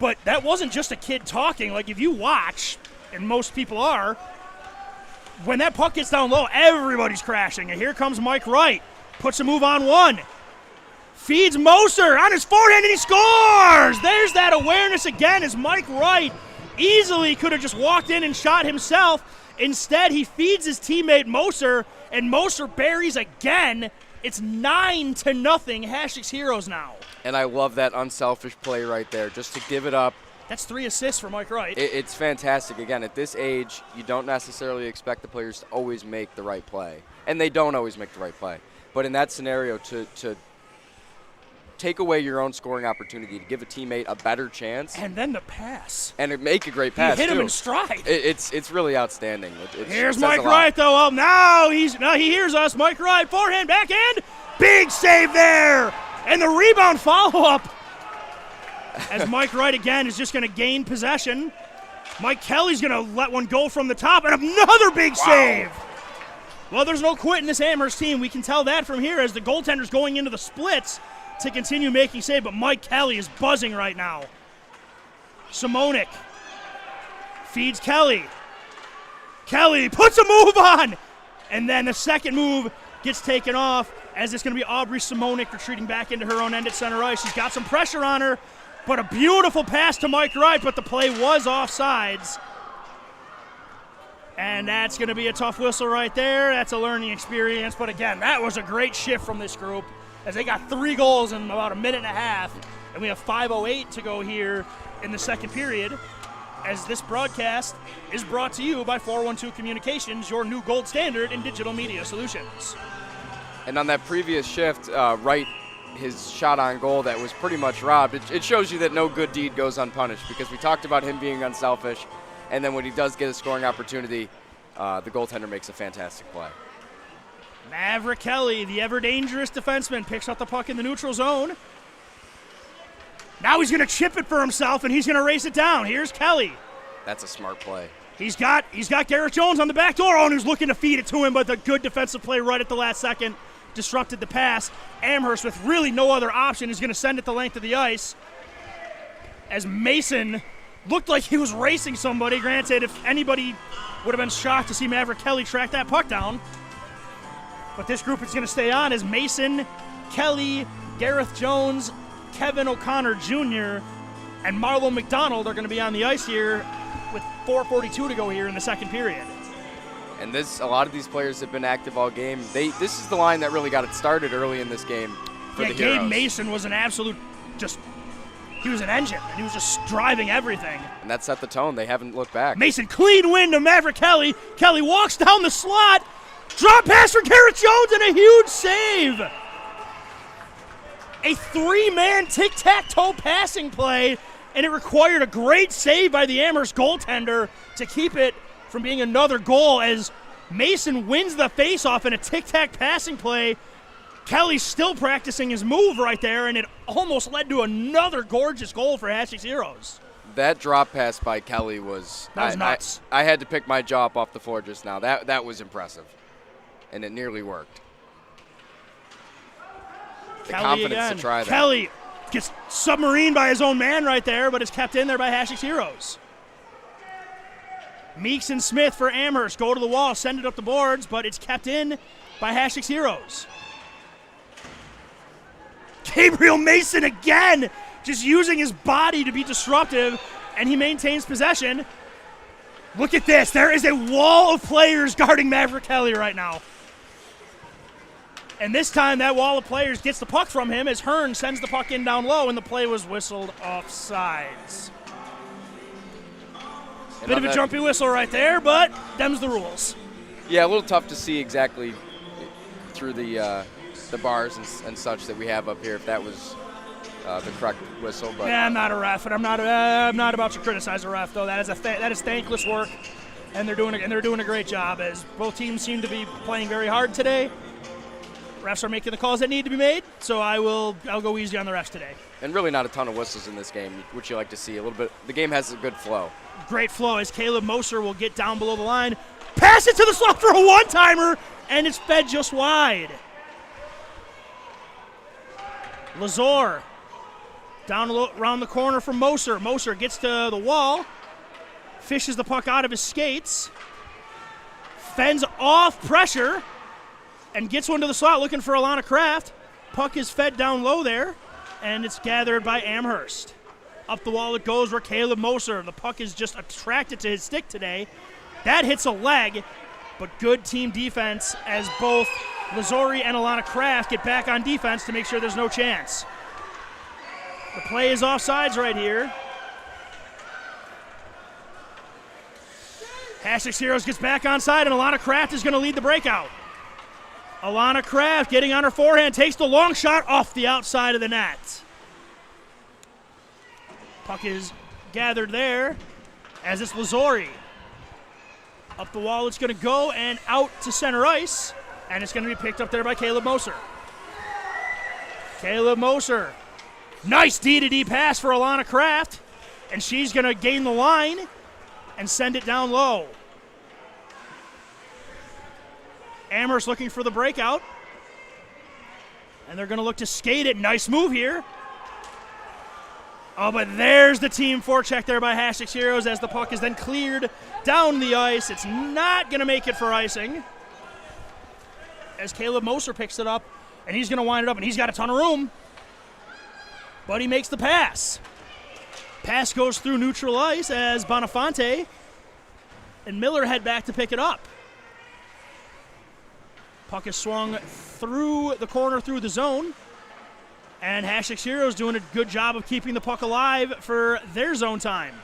But that wasn't just a kid talking. If you watch, and most people are, when that puck gets down low, everybody's crashing. And here comes Mike Wright, puts a move on one. Feeds Moser on his forehand, and he scores! There's that awareness again as Mike Wright easily could have just walked in and shot himself. Instead, he feeds his teammate Moser, and Moser buries again. It's 9-0 Hasek Heroes now. And I love that unselfish play right there, just to give it up. That's 3 assists for Mike Wright. It's fantastic. Again, at this age, you don't necessarily expect the players to always make the right play. And they don't always make the right play. But in that scenario, to take away your own scoring opportunity, to give a teammate a better chance. And then the pass. And make a great pass, He hit him too. in stride. It's really outstanding. Here's Mike Wright, though. Oh, now he hears us. Mike Wright, forehand, backhand. Big save there. And the rebound follow-up. As Mike Wright, again, is just going to gain possession. Mike Kelly's going to let one go from the top, and another big save. Well, there's no quit in this Amherst team. We can tell that from here as the goaltender's going into the splits to continue making save, but Mike Kelly is buzzing right now. Simonik feeds Kelly. Kelly puts a move on, and then the second move gets taken off as it's going to be Aubrey Simonik retreating back into her own end at center ice. She's got some pressure on her, but a beautiful pass to Mike Wright, but the play was offsides. And that's going to be a tough whistle right there. That's a learning experience, but again, that was a great shift from this group as they got 3 goals in about a minute and a half, and we have 5:08 to go here in the second period, as this broadcast is brought to you by 412 Communications, your new gold standard in digital media solutions. And on that previous shift, Wright, his shot on goal that was pretty much robbed, it shows you that no good deed goes unpunished, because we talked about him being unselfish, and then when he does get a scoring opportunity, the goaltender makes a fantastic play. Maverick Kelly, the ever-dangerous defenseman, picks up the puck in the neutral zone. Now he's going to chip it for himself, and he's going to race it down. Here's Kelly. That's a smart play. He's got Garrett Jones on the back door, and he's looking to feed it to him, but the good defensive play right at the last second disrupted the pass. Amherst, with really no other option, is going to send it the length of the ice as Mason looked like he was racing somebody. Granted, if anybody would have been shocked to see Maverick Kelly track that puck down. But this group is going to stay on as Mason, Kelly, Gareth Jones, Kevin O'Connor Jr., and Marlon McDonald are going to be on the ice here with 4:42 to go here in the second period. And a lot of these players have been active all game. This is the line that really got it started early in this game for the Heroes. Gabe Mason was an absolute he was an engine, and he was just driving everything. And that set the tone. They haven't looked back. Mason, clean win to Maverick Kelly. Kelly walks down the slot. Drop pass for Garrett Jones and a huge save. A 3-man tic-tac-toe passing play, and it required a great save by the Amherst goaltender to keep it from being another goal as Mason wins the faceoff in a tic-tac passing play. Kelly's still practicing his move right there, and it almost led to another gorgeous goal for Hasek Heroes. That drop pass by Kelly was nuts. I had to pick my jaw up off the floor just now. That was impressive, and it nearly worked. The Kelly confidence again. to try that. Kelly Gets submarined by his own man right there, but it's kept in there by Hasek's Heroes. Meeks and Smith for Amherst go to the wall, send it up the boards, but it's kept in by Hasek's Heroes. Gabriel Mason again, just using his body to be disruptive, and he maintains possession. Look at this. There is a wall of players guarding Maverick Kelly right now. And this time that wall of players gets the puck from him as Hearn sends the puck in down low, and the play was whistled offsides. Bit of a jumpy whistle right there, but them's the rules. Yeah, a little tough to see exactly through the bars and such that we have up here if that was the correct whistle. But yeah, I'm not a ref, and I'm not about to criticize a ref though. That is thankless work, and they're doing a great job as both teams seem to be playing very hard today. Refs are making the calls that need to be made, so I'll go easy on the refs today. And really not a ton of whistles in this game, which you like to see a little bit. The game has a good flow. Great flow as Caleb Moser will get down below the line, pass it to the slot for a one-timer, and it's fed just wide. Lazor down around the corner from Moser. Moser gets to the wall, fishes the puck out of his skates, fends off pressure, and gets one to the slot looking for Alana Kraft. Puck is fed down low there, and it's gathered by Amherst. Up the wall it goes where Caleb Moser. The puck is just attracted to his stick today. That hits a leg, but good team defense as both Lazori and Alana Kraft get back on defense to make sure there's no chance. The play is offsides right here. Hasek's Heroes gets back onside, and Alana Kraft is going to lead the breakout. Alana Kraft getting on her forehand, takes the long shot off the outside of the net. Puck is gathered there as it's Lazori. Up the wall it's going to go and out to center ice, and it's going to be picked up there by Caleb Moser. Caleb Moser. Nice D-to-D pass for Alana Kraft, and she's going to gain the line and send it down low. Amherst looking for the breakout, and they're going to look to skate it. Nice move here. Oh, but there's the team forecheck there by Hasek's Heroes as the puck is then cleared down the ice. It's not going to make it for icing as Caleb Moser picks it up, and he's going to wind it up, and he's got a ton of room. But he makes the pass. Pass goes through neutral ice as Bonafonte and Miller head back to pick it up. Puck is swung through the corner, through the zone. And Hasek's Heroes doing a good job of keeping the puck alive for their zone time.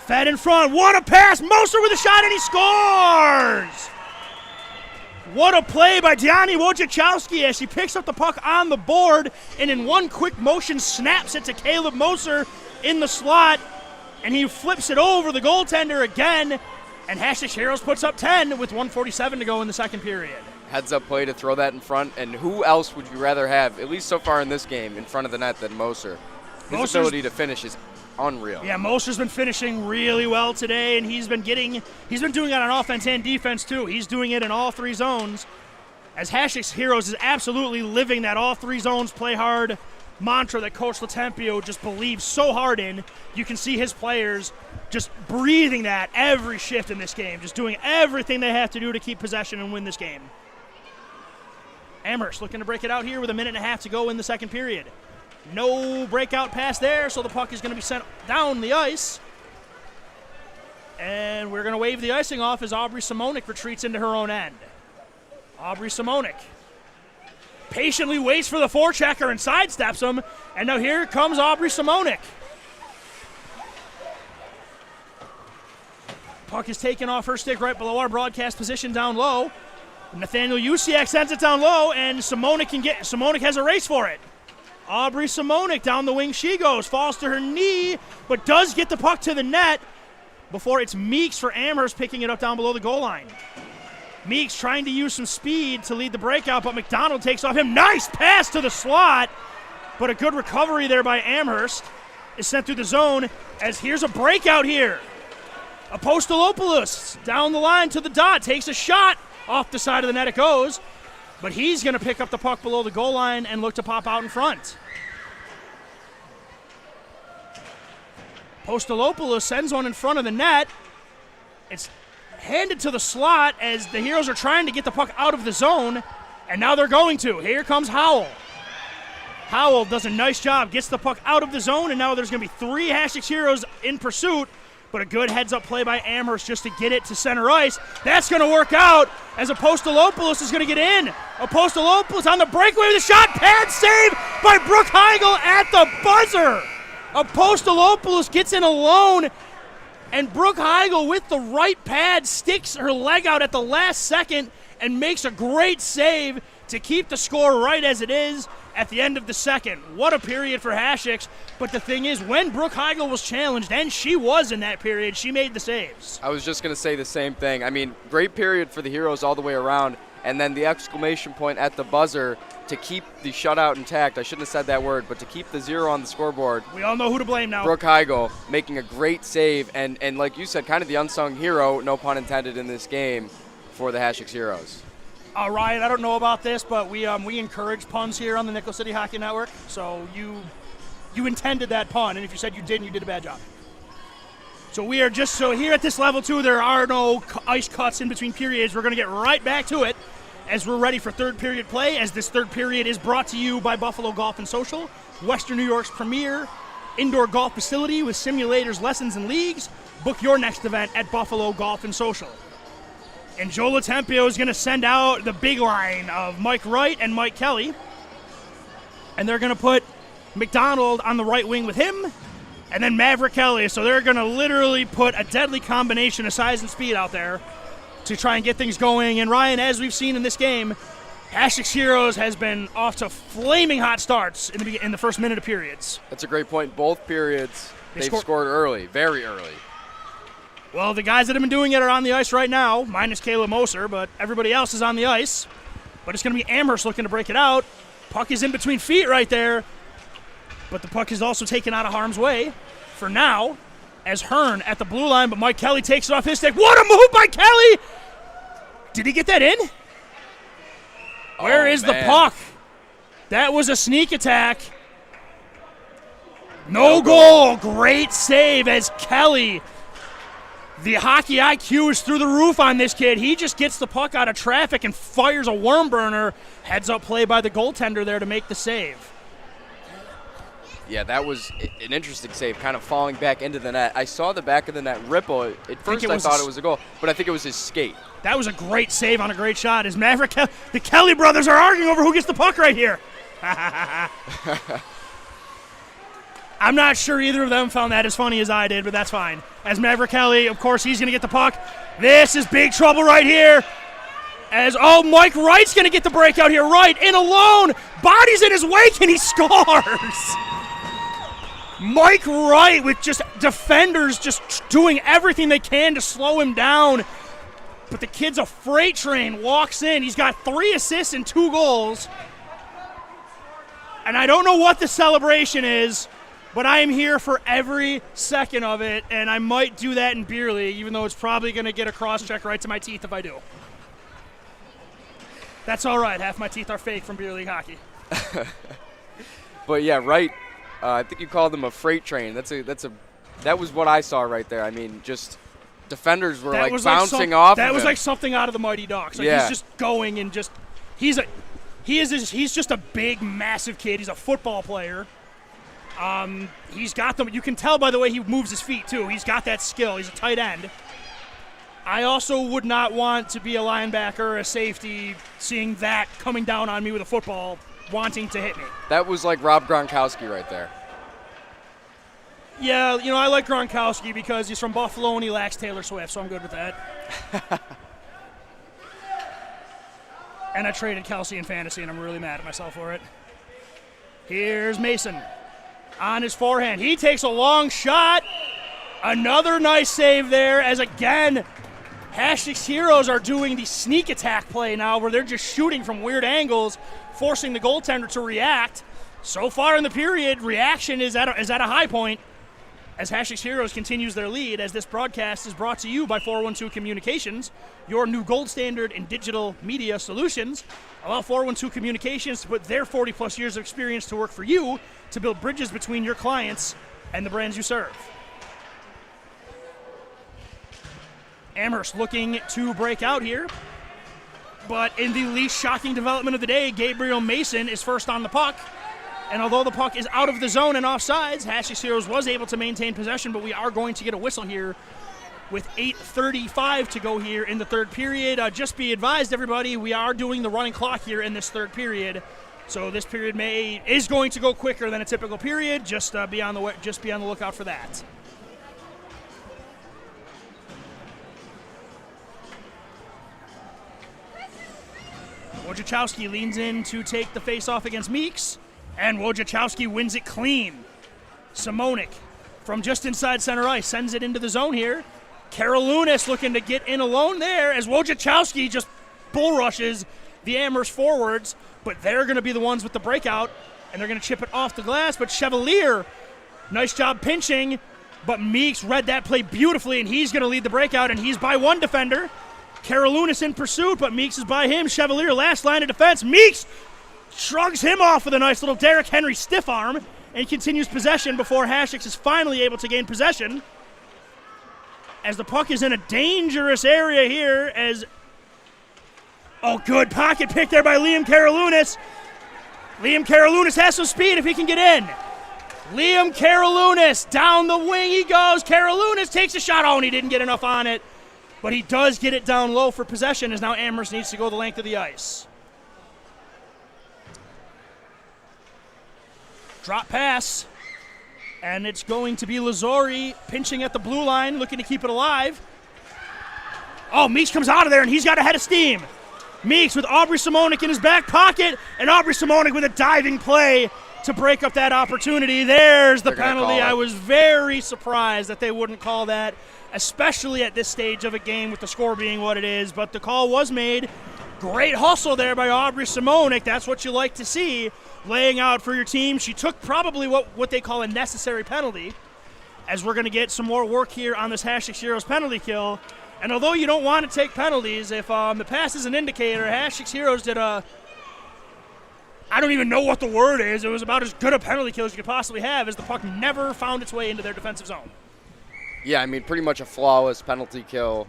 Fed in front. What a pass. Moser with a shot, and he scores! What a play by Diani Wojciechowski as she picks up the puck on the board and in one quick motion snaps it to Caleb Moser in the slot, and he flips it over the goaltender again, and Hasek's Heroes puts up 10 with 1:47 to go in the second period. Heads-up play to throw that in front, and who else would you rather have, at least so far in this game, in front of the net than Moser? His ability to finish is unreal. Yeah, Moser's been finishing really well today, and he's been doing it on offense and defense too. He's doing it in all three zones, as Hasek's Heroes is absolutely living that all three zones play hard mantra that Coach Latempio just believes so hard in. You can see his players just breathing that every shift in this game, just doing everything they have to do to keep possession and win this game. Amherst looking to break it out here with a minute and a half to go in the second period. No breakout pass there, so the puck is going to be sent down the ice. And we're going to wave the icing off as Aubrey Simonik retreats into her own end. Aubrey Simonik patiently waits for the forechecker and sidesteps him. And now here comes Aubrey Simonik. Puck is taken off her stick right below our broadcast position down low. Nathaniel Usiak sends it down low, and Simonik has a race for it. Aubrey Simonik down the wing she goes, falls to her knee, but does get the puck to the net before it's Meeks for Amherst picking it up down below the goal line. Meeks trying to use some speed to lead the breakout, but McDonald takes off him. Nice pass to the slot, but a good recovery there by Amherst is sent through the zone as here's a breakout here. Apostolopoulos down the line to the dot, takes a shot. Off the side of the net it goes. But he's going to pick up the puck below the goal line and look to pop out in front. Postolopoulos sends one in front of the net. It's handed to the slot as the Heroes are trying to get the puck out of the zone, and now they're going to. Here comes Howell. Howell does a nice job, gets the puck out of the zone, and now there's going to be 3 Hasek Heroes in pursuit, but a good heads-up play by Amherst just to get it to center ice. That's going to work out as Postolopoulos is going to get in. Postolopoulos on the breakaway with a shot. Pad save by Brooke Heigl at the buzzer. Postolopoulos gets in alone, and Brooke Heigl with the right pad sticks her leg out at the last second and makes a great save to keep the score right as it is at the end of the second. What a period for Hasek. But the thing is, when Brooke Heigl was challenged, and she was in that period, she made the saves. I was just going to say the same thing. I mean, great period for the Heroes all the way around, and then the exclamation point at the buzzer to keep the shutout intact. I shouldn't have said that word, but to keep the 0 on the scoreboard. We all know who to blame now. Brooke Heigl making a great save, and like you said, kind of the unsung hero, no pun intended, in this game for the Hasek Heroes. Ryan, I don't know about this, but we encourage puns here on the Nickel City Hockey Network. So you intended that pun, and if you said you didn't, you did a bad job. So we are just here at this level 2. There are no ice cuts in between periods. We're going to get right back to it as we're ready for third period play. As this third period is brought to you by Buffalo Golf and Social, Western New York's premier indoor golf facility with simulators, lessons, and leagues. Book your next event at Buffalo Golf and Social. And Joe Latempio is going to send out the big line of Mike Wright and Mike Kelly. And they're going to put McDonald on the right wing with him, and then Maverick Kelly. So they're going to literally put a deadly combination of size and speed out there to try and get things going. And Ryan, as we've seen in this game, Hasek Heroes has been off to flaming hot starts in the first minute of periods. That's a great point. Both periods, they've scored early, very early. Well, the guys that have been doing it are on the ice right now, minus Caleb Moser, but everybody else is on the ice. But it's going to be Amherst looking to break it out. Puck is in between feet right there, but the puck is also taken out of harm's way for now as Hearn at the blue line, but Mike Kelly takes it off his stick. What a move by Kelly! Did he get that in? Where is the puck? That was a sneak attack. No goal. Great save as Kelly. The hockey IQ is through the roof on this kid. He just gets the puck out of traffic and fires a worm burner. Heads up play by the goaltender there to make the save. Yeah, that was an interesting save, kind of falling back into the net. I saw the back of the net ripple. At first I thought it was a goal, but I think it was his skate. That was a great save on a great shot. As Maverick, the Kelly brothers are arguing over who gets the puck right here. I'm not sure either of them found that as funny as I did, but that's fine. As Maverick Kelly, of course, he's going to get the puck. This is big trouble right here. Mike Wright's going to get the breakout here. Wright in alone. Body's in his wake, and he scores. Mike Wright with just defenders just doing everything they can to slow him down. But the kid's a freight train, walks in. He's got 3 assists and 2 goals. And I don't know what the celebration is, but I am here for every second of it, and I might do that in beer league, even though it's probably going to get a cross-check right to my teeth if I do. That's all right. Half my teeth are fake from beer league hockey. But yeah, right. I think you called them a freight train. That was what I saw right there. I mean, just defenders were bouncing off. That was like something out of the Mighty Ducks. Like he's just going and just he's just a big, massive kid. He's a football player. He's got them. You can tell by the way he moves his feet too. He's got that skill. He's a tight end. I also would not want to be a linebacker or a safety seeing that coming down on me with a football wanting to hit me. That was like Rob Gronkowski right there. Yeah, I like Gronkowski because he's from Buffalo and he lacks Taylor Swift, so I'm good with that. And I traded Kelsey in fantasy, and I'm really mad at myself for it. Here's Mason on his forehand. He takes a long shot. Another nice save there as, again, Hasek Heroes are doing the sneak attack play now where they're just shooting from weird angles, forcing the goaltender to react. So far in the period, reaction is at a high point as Hasek Heroes continues their lead, as this broadcast is brought to you by 412 Communications, your new gold standard in digital media solutions. Allow 412 Communications to put their 40-plus years of experience to work for you to build bridges between your clients and the brands you serve. Amherst looking to break out here. But in the least shocking development of the day, Gabriel Mason is first on the puck. And although the puck is out of the zone and offsides, Hasek Heroes was able to maintain possession, but we are going to get a whistle here with 8:35 to go here in the third period. Just be advised, everybody, we are doing the running clock here in this third period. So this period is going to go quicker than a typical period. Just be on the lookout for that. Wojciechowski leans in to take the face-off against Meeks, and Wojciechowski wins it clean. Simonik from just inside center ice sends it into the zone here. Karolounis looking to get in alone there as Wojciechowski just bull rushes the Amherst forwards, but they're going to be the ones with the breakout, and they're going to chip it off the glass. But Chevalier, nice job pinching, but Meeks read that play beautifully, and he's going to lead the breakout, and he's by one defender. Karolounis in pursuit, but Meeks is by him. Chevalier, last line of defense. Meeks shrugs him off with a nice little Derrick Henry stiff arm and continues possession before Hasek is finally able to gain possession. As the puck is in a dangerous area here as... Oh, good pocket pick there by Liam Karolounis. Liam Karolounis has some speed if he can get in. Liam Karolounis, down the wing he goes. Karolounis takes a shot. Oh, and he didn't get enough on it. But he does get it down low for possession as now Amherst needs to go the length of the ice. Drop pass. And it's going to be Lazori pinching at the blue line, looking to keep it alive. Oh, Meeks comes out of there, and he's got a head of steam. Meeks with Aubrey Simonik in his back pocket, and Aubrey Simonik with a diving play to break up that opportunity. There's the penalty. I was very surprised that they wouldn't call that, especially at this stage of a game with the score being what it is, but the call was made. Great hustle there by Aubrey Simonik. That's what you like to see, laying out for your team. She took probably what they call a necessary penalty, as we're going to get some more work here on this Hasek Heroes penalty kill. And although you don't want to take penalties, if the pass is an indicator, Hasek Heroes did I don't even know what the word is. It was about as good a penalty kill as you could possibly have, as the puck never found its way into their defensive zone. Yeah, I mean, pretty much a flawless penalty kill.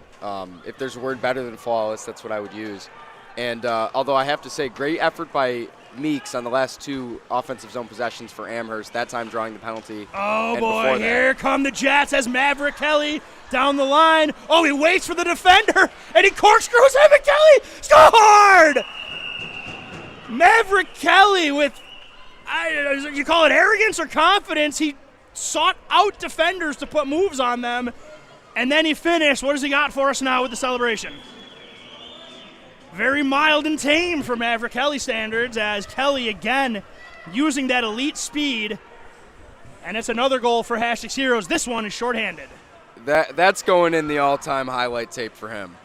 If there's a word better than flawless, that's what I would use. And although I have to say, great effort by Meeks on the last two offensive zone possessions for Amherst, that time drawing the penalty. Oh, boy, here come the Jets as Maverick Kelly down the line. Oh, he waits for the defender, and he corkscrews him, and Kelly scored! Maverick Kelly with, you call it arrogance or confidence, he sought out defenders to put moves on them, and then he finished. What has he got for us now with the celebration? Very mild and tame for Maverick Kelly standards, as Kelly again using that elite speed, and it's another goal for Hasek Heroes. This one is shorthanded. That's going in the all-time highlight tape for him.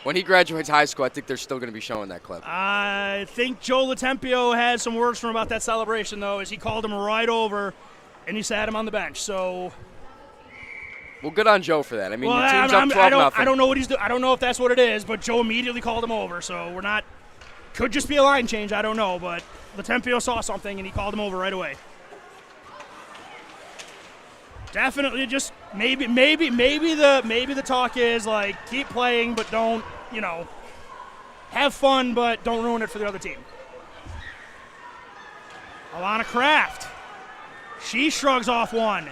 When he graduates high school, I think they're still going to be showing that clip. I think Joe Latempio had some words from him about that celebration, though, as he called him right over, and he sat him on the bench. So, well, good on Joe for that. I mean, well, your team's up 12-0. I don't know what he's doing. I don't know if that's what it is, but Joe immediately called him over. So we're not. Could just be a line change. I don't know, but Latempio saw something and he called him over right away. Definitely, just maybe the talk is like keep playing, but don't have fun, but don't ruin it for the other team. Alana Kraft, she shrugs off one.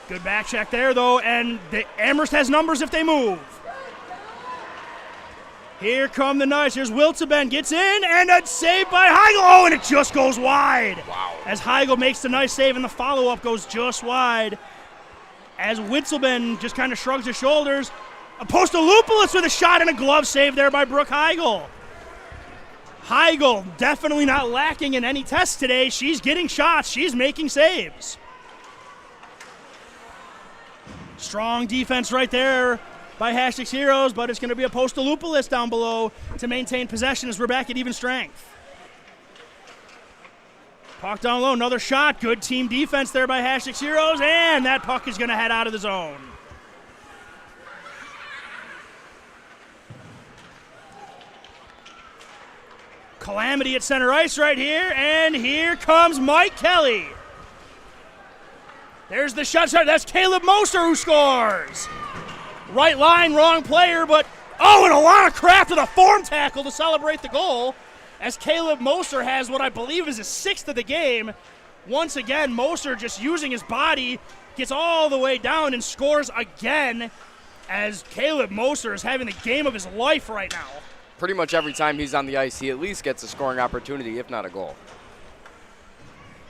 Good back check there though, and Amherst has numbers if they move. Here come the Knights. Here's Wilteben, gets in, and a save by Heigl. Oh, and it just goes wide. Wow. As Heigl makes the nice save, and the follow-up goes just wide. As Wilteben just kind of shrugs his shoulders. Apostolopoulos with a shot and a glove save there by Brooke Heigl. Heigl definitely not lacking in any tests today. She's getting shots. She's making saves. Strong defense right there by Hasek Heroes, but it's going to be Apostolopoulos down below to maintain possession as we're back at even strength. Puck down low, another shot. Good team defense there by Hasek Heroes, and that puck is going to head out of the zone. Calamity at center ice right here, and here comes Mike Kelly. There's the shot. That's Caleb Moser who scores. Right line, wrong player, but and a lot of craft with a form tackle to celebrate the goal, as Caleb Moser has what I believe is his 6th of the game. Once again, Moser just using his body, gets all the way down and scores again, as Caleb Moser is having the game of his life right now. Pretty much every time he's on the ice, he at least gets a scoring opportunity, if not a goal.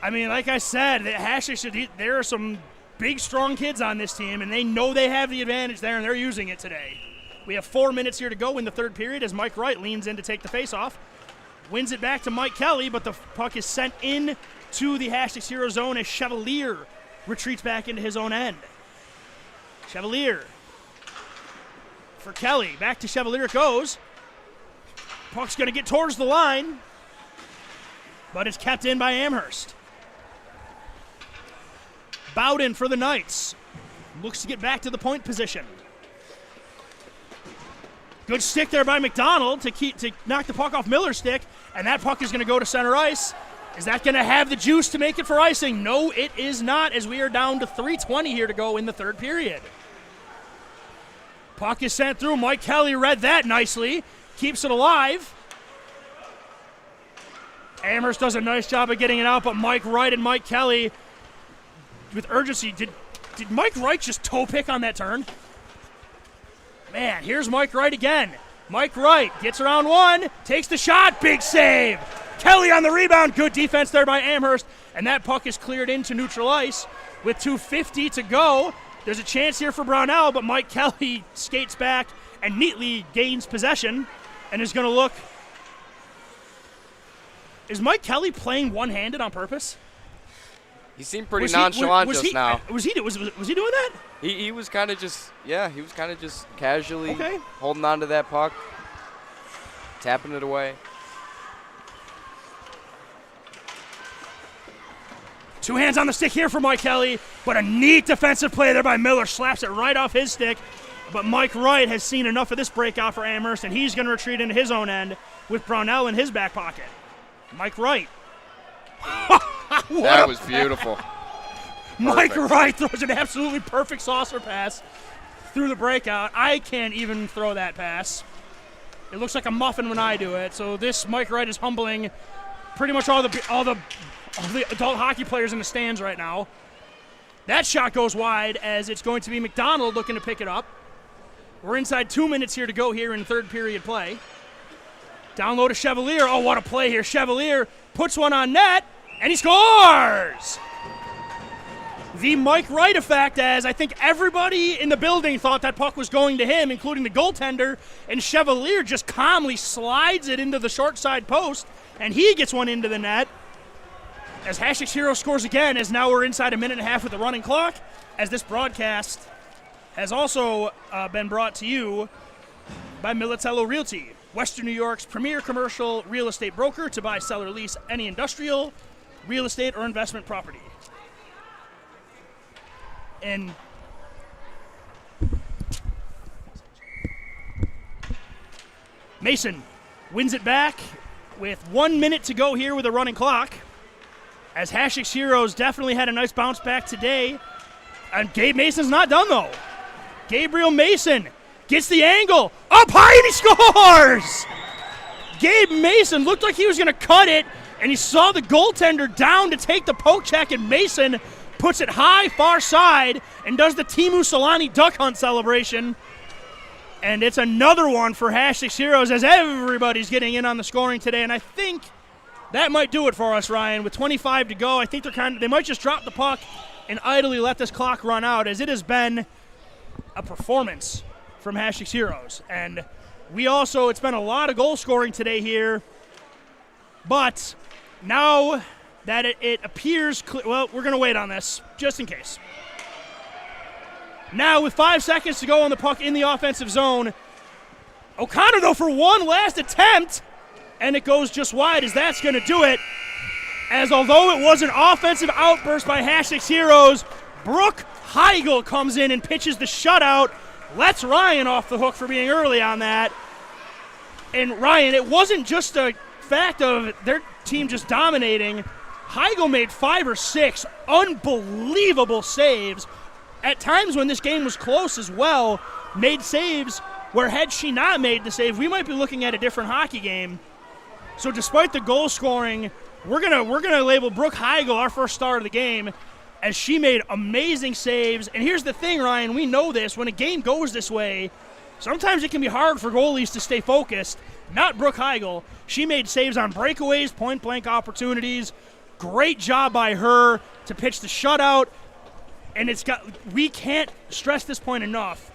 I mean, like I said, there are some big, strong kids on this team, and they know they have the advantage there, and they're using it today. We have 4 minutes here to go in the third period as Mike Wright leans in to take the faceoff. Wins it back to Mike Kelly, but the puck is sent in to the Hasek Hero zone as Chevalier retreats back into his own end. Chevalier for Kelly. Back to Chevalier it goes. Puck's going to get towards the line, but it's kept in by Amherst. Bowden for the Knights. Looks to get back to the point position. Good stick there by McDonald to knock the puck off Miller's stick, and that puck is going to go to center ice. Is that going to have the juice to make it for icing? No, it is not, as we are down to 3:20 here to go in the third period. Puck is sent through. Mike Kelly read that nicely. Keeps it alive. Amherst does a nice job of getting it out, but Mike Wright and Mike Kelly with urgency. Did Mike Wright just toe pick on that turn? Man, here's Mike Wright again. Mike Wright gets around one, takes the shot, big save. Kelly on the rebound, good defense there by Amherst, and that puck is cleared into neutral ice with 2:50 to go. There's a chance here for Brownell, but Mike Kelly skates back and neatly gains possession and is going to look. Is Mike Kelly playing one-handed on purpose? He seemed pretty nonchalant just now. Was he doing that? He was kind of just, he was kind of just casually holding on to that puck, tapping it away. Two hands on the stick here for Mike Kelly, but a neat defensive play there by Miller. Slaps it right off his stick. But Mike Wright has seen enough of this breakout for Amherst, and he's going to retreat into his own end with Brownell in his back pocket. Mike Wright. That was beautiful. Mike Wright throws an absolutely perfect saucer pass through the breakout. I can't even throw that pass. It looks like a muffin when I do it. So this Mike Wright is humbling pretty much all the adult hockey players in the stands right now. That shot goes wide as it's going to be McDonald looking to pick it up. We're inside 2 minutes here to go here in third period play. Down low to Chevalier. Oh, what a play here. Chevalier puts one on net, and he scores! The Mike Wright effect, as I think everybody in the building thought that puck was going to him, including the goaltender, and Chevalier just calmly slides it into the short side post, and he gets one into the net. As Hasek Hero scores again, as now we're inside a minute and a half with the running clock, as this broadcast has also been brought to you by Militello Realty, Western New York's premier commercial real estate broker to buy, sell, or lease any industrial, real estate, or investment property. And Mason wins it back with 1 minute to go here with a running clock. As Hasek's Heroes definitely had a nice bounce back today. And Gabe Mason's not done, though. Gabriel Mason gets the angle. Up high, and he scores! Gabe Mason looked like he was going to cut it, and he saw the goaltender down to take the poke check, and Mason puts it high, far side, and does the Timu Solani duck hunt celebration. And it's another one for Hasek's Heroes as everybody's getting in on the scoring today, and I think that might do it for us, Ryan. With 25 to go, I think they might just drop the puck and idly let this clock run out, as it has been a performance from Hasek's Heroes. And it's been a lot of goal scoring today here, but now that it appears we're going to wait on this just in case. Now with 5 seconds to go on the puck in the offensive zone, O'Connor, though, for one last attempt, and it goes just wide, as that's going to do it. as although it was an offensive outburst by Hasek's Heroes, Brooke Heigl comes in and pitches the shutout, lets Ryan off the hook for being early on that. And Ryan, it wasn't just a fact of their team just dominating. Heigl made 5 or 6 unbelievable saves. At times when this game was close as well, made saves where had she not made the save, we might be looking at a different hockey game. So despite the goal scoring, we're gonna label Brooke Heigl our first star of the game, as she made amazing saves. And here's the thing, Ryan, we know this, when a game goes this way, sometimes it can be hard for goalies to stay focused. Not Brooke Heigl. She made saves on breakaways, point-blank opportunities. Great job by her to pitch the shutout. And we can't stress this point enough.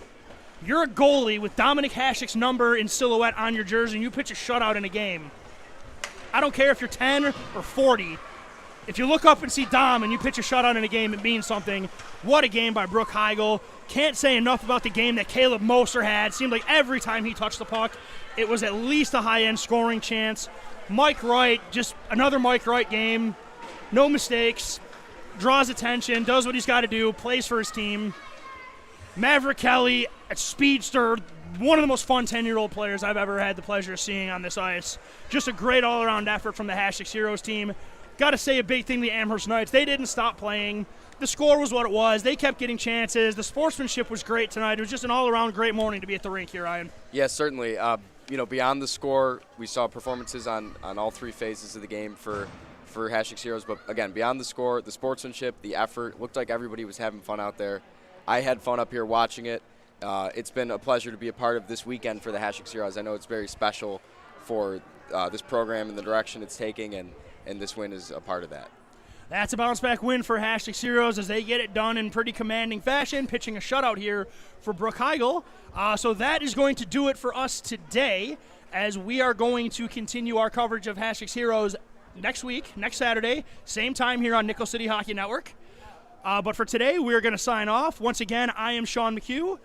You're a goalie with Dominic Hasek's number in silhouette on your jersey, and you pitch a shutout in a game. I don't care if you're 10 or 40. If you look up and see Dom and you pitch a shutout in a game, it means something. What a game by Brooke Heigl. Can't say enough about the game that Caleb Moser had. Seemed like every time he touched the puck, it was at least a high-end scoring chance. Mike Wright, just another Mike Wright game. No mistakes. Draws attention, does what he's got to do, plays for his team. Maverick Kelly, a speedster, one of the most fun 10-year-old players I've ever had the pleasure of seeing on this ice. Just a great all-around effort from the Hasek Heroes team. Got to say a big thing, the Amherst Knights. They didn't stop playing. The score was what it was. They kept getting chances. The sportsmanship was great tonight. It was just an all-around great morning to be at the rink here, Ryan. Yes, certainly. Beyond the score, we saw performances on all 3 phases of the game for Hasek's Heroes. But, again, beyond the score, the sportsmanship, the effort, looked like everybody was having fun out there. I had fun up here watching it. It's been a pleasure to be a part of this weekend for the Hasek's Heroes. I know it's very special for this program and the direction it's taking, and this win is a part of that. That's a bounce-back win for Hasek's Heroes as they get it done in pretty commanding fashion, pitching a shutout here for Brooke Heigl. So that is going to do it for us today, as we are going to continue our coverage of Hasek's Heroes next week, next Saturday, same time here on Nickel City Hockey Network. But for today, we're going to sign off. Once again, I am Sean McHugh.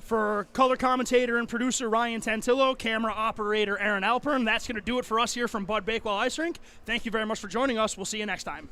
For color commentator and producer Ryan Tantillo, camera operator Aaron Alpern, that's going to do it for us here from Bud Bakewell Ice Rink. Thank you very much for joining us. We'll see you next time.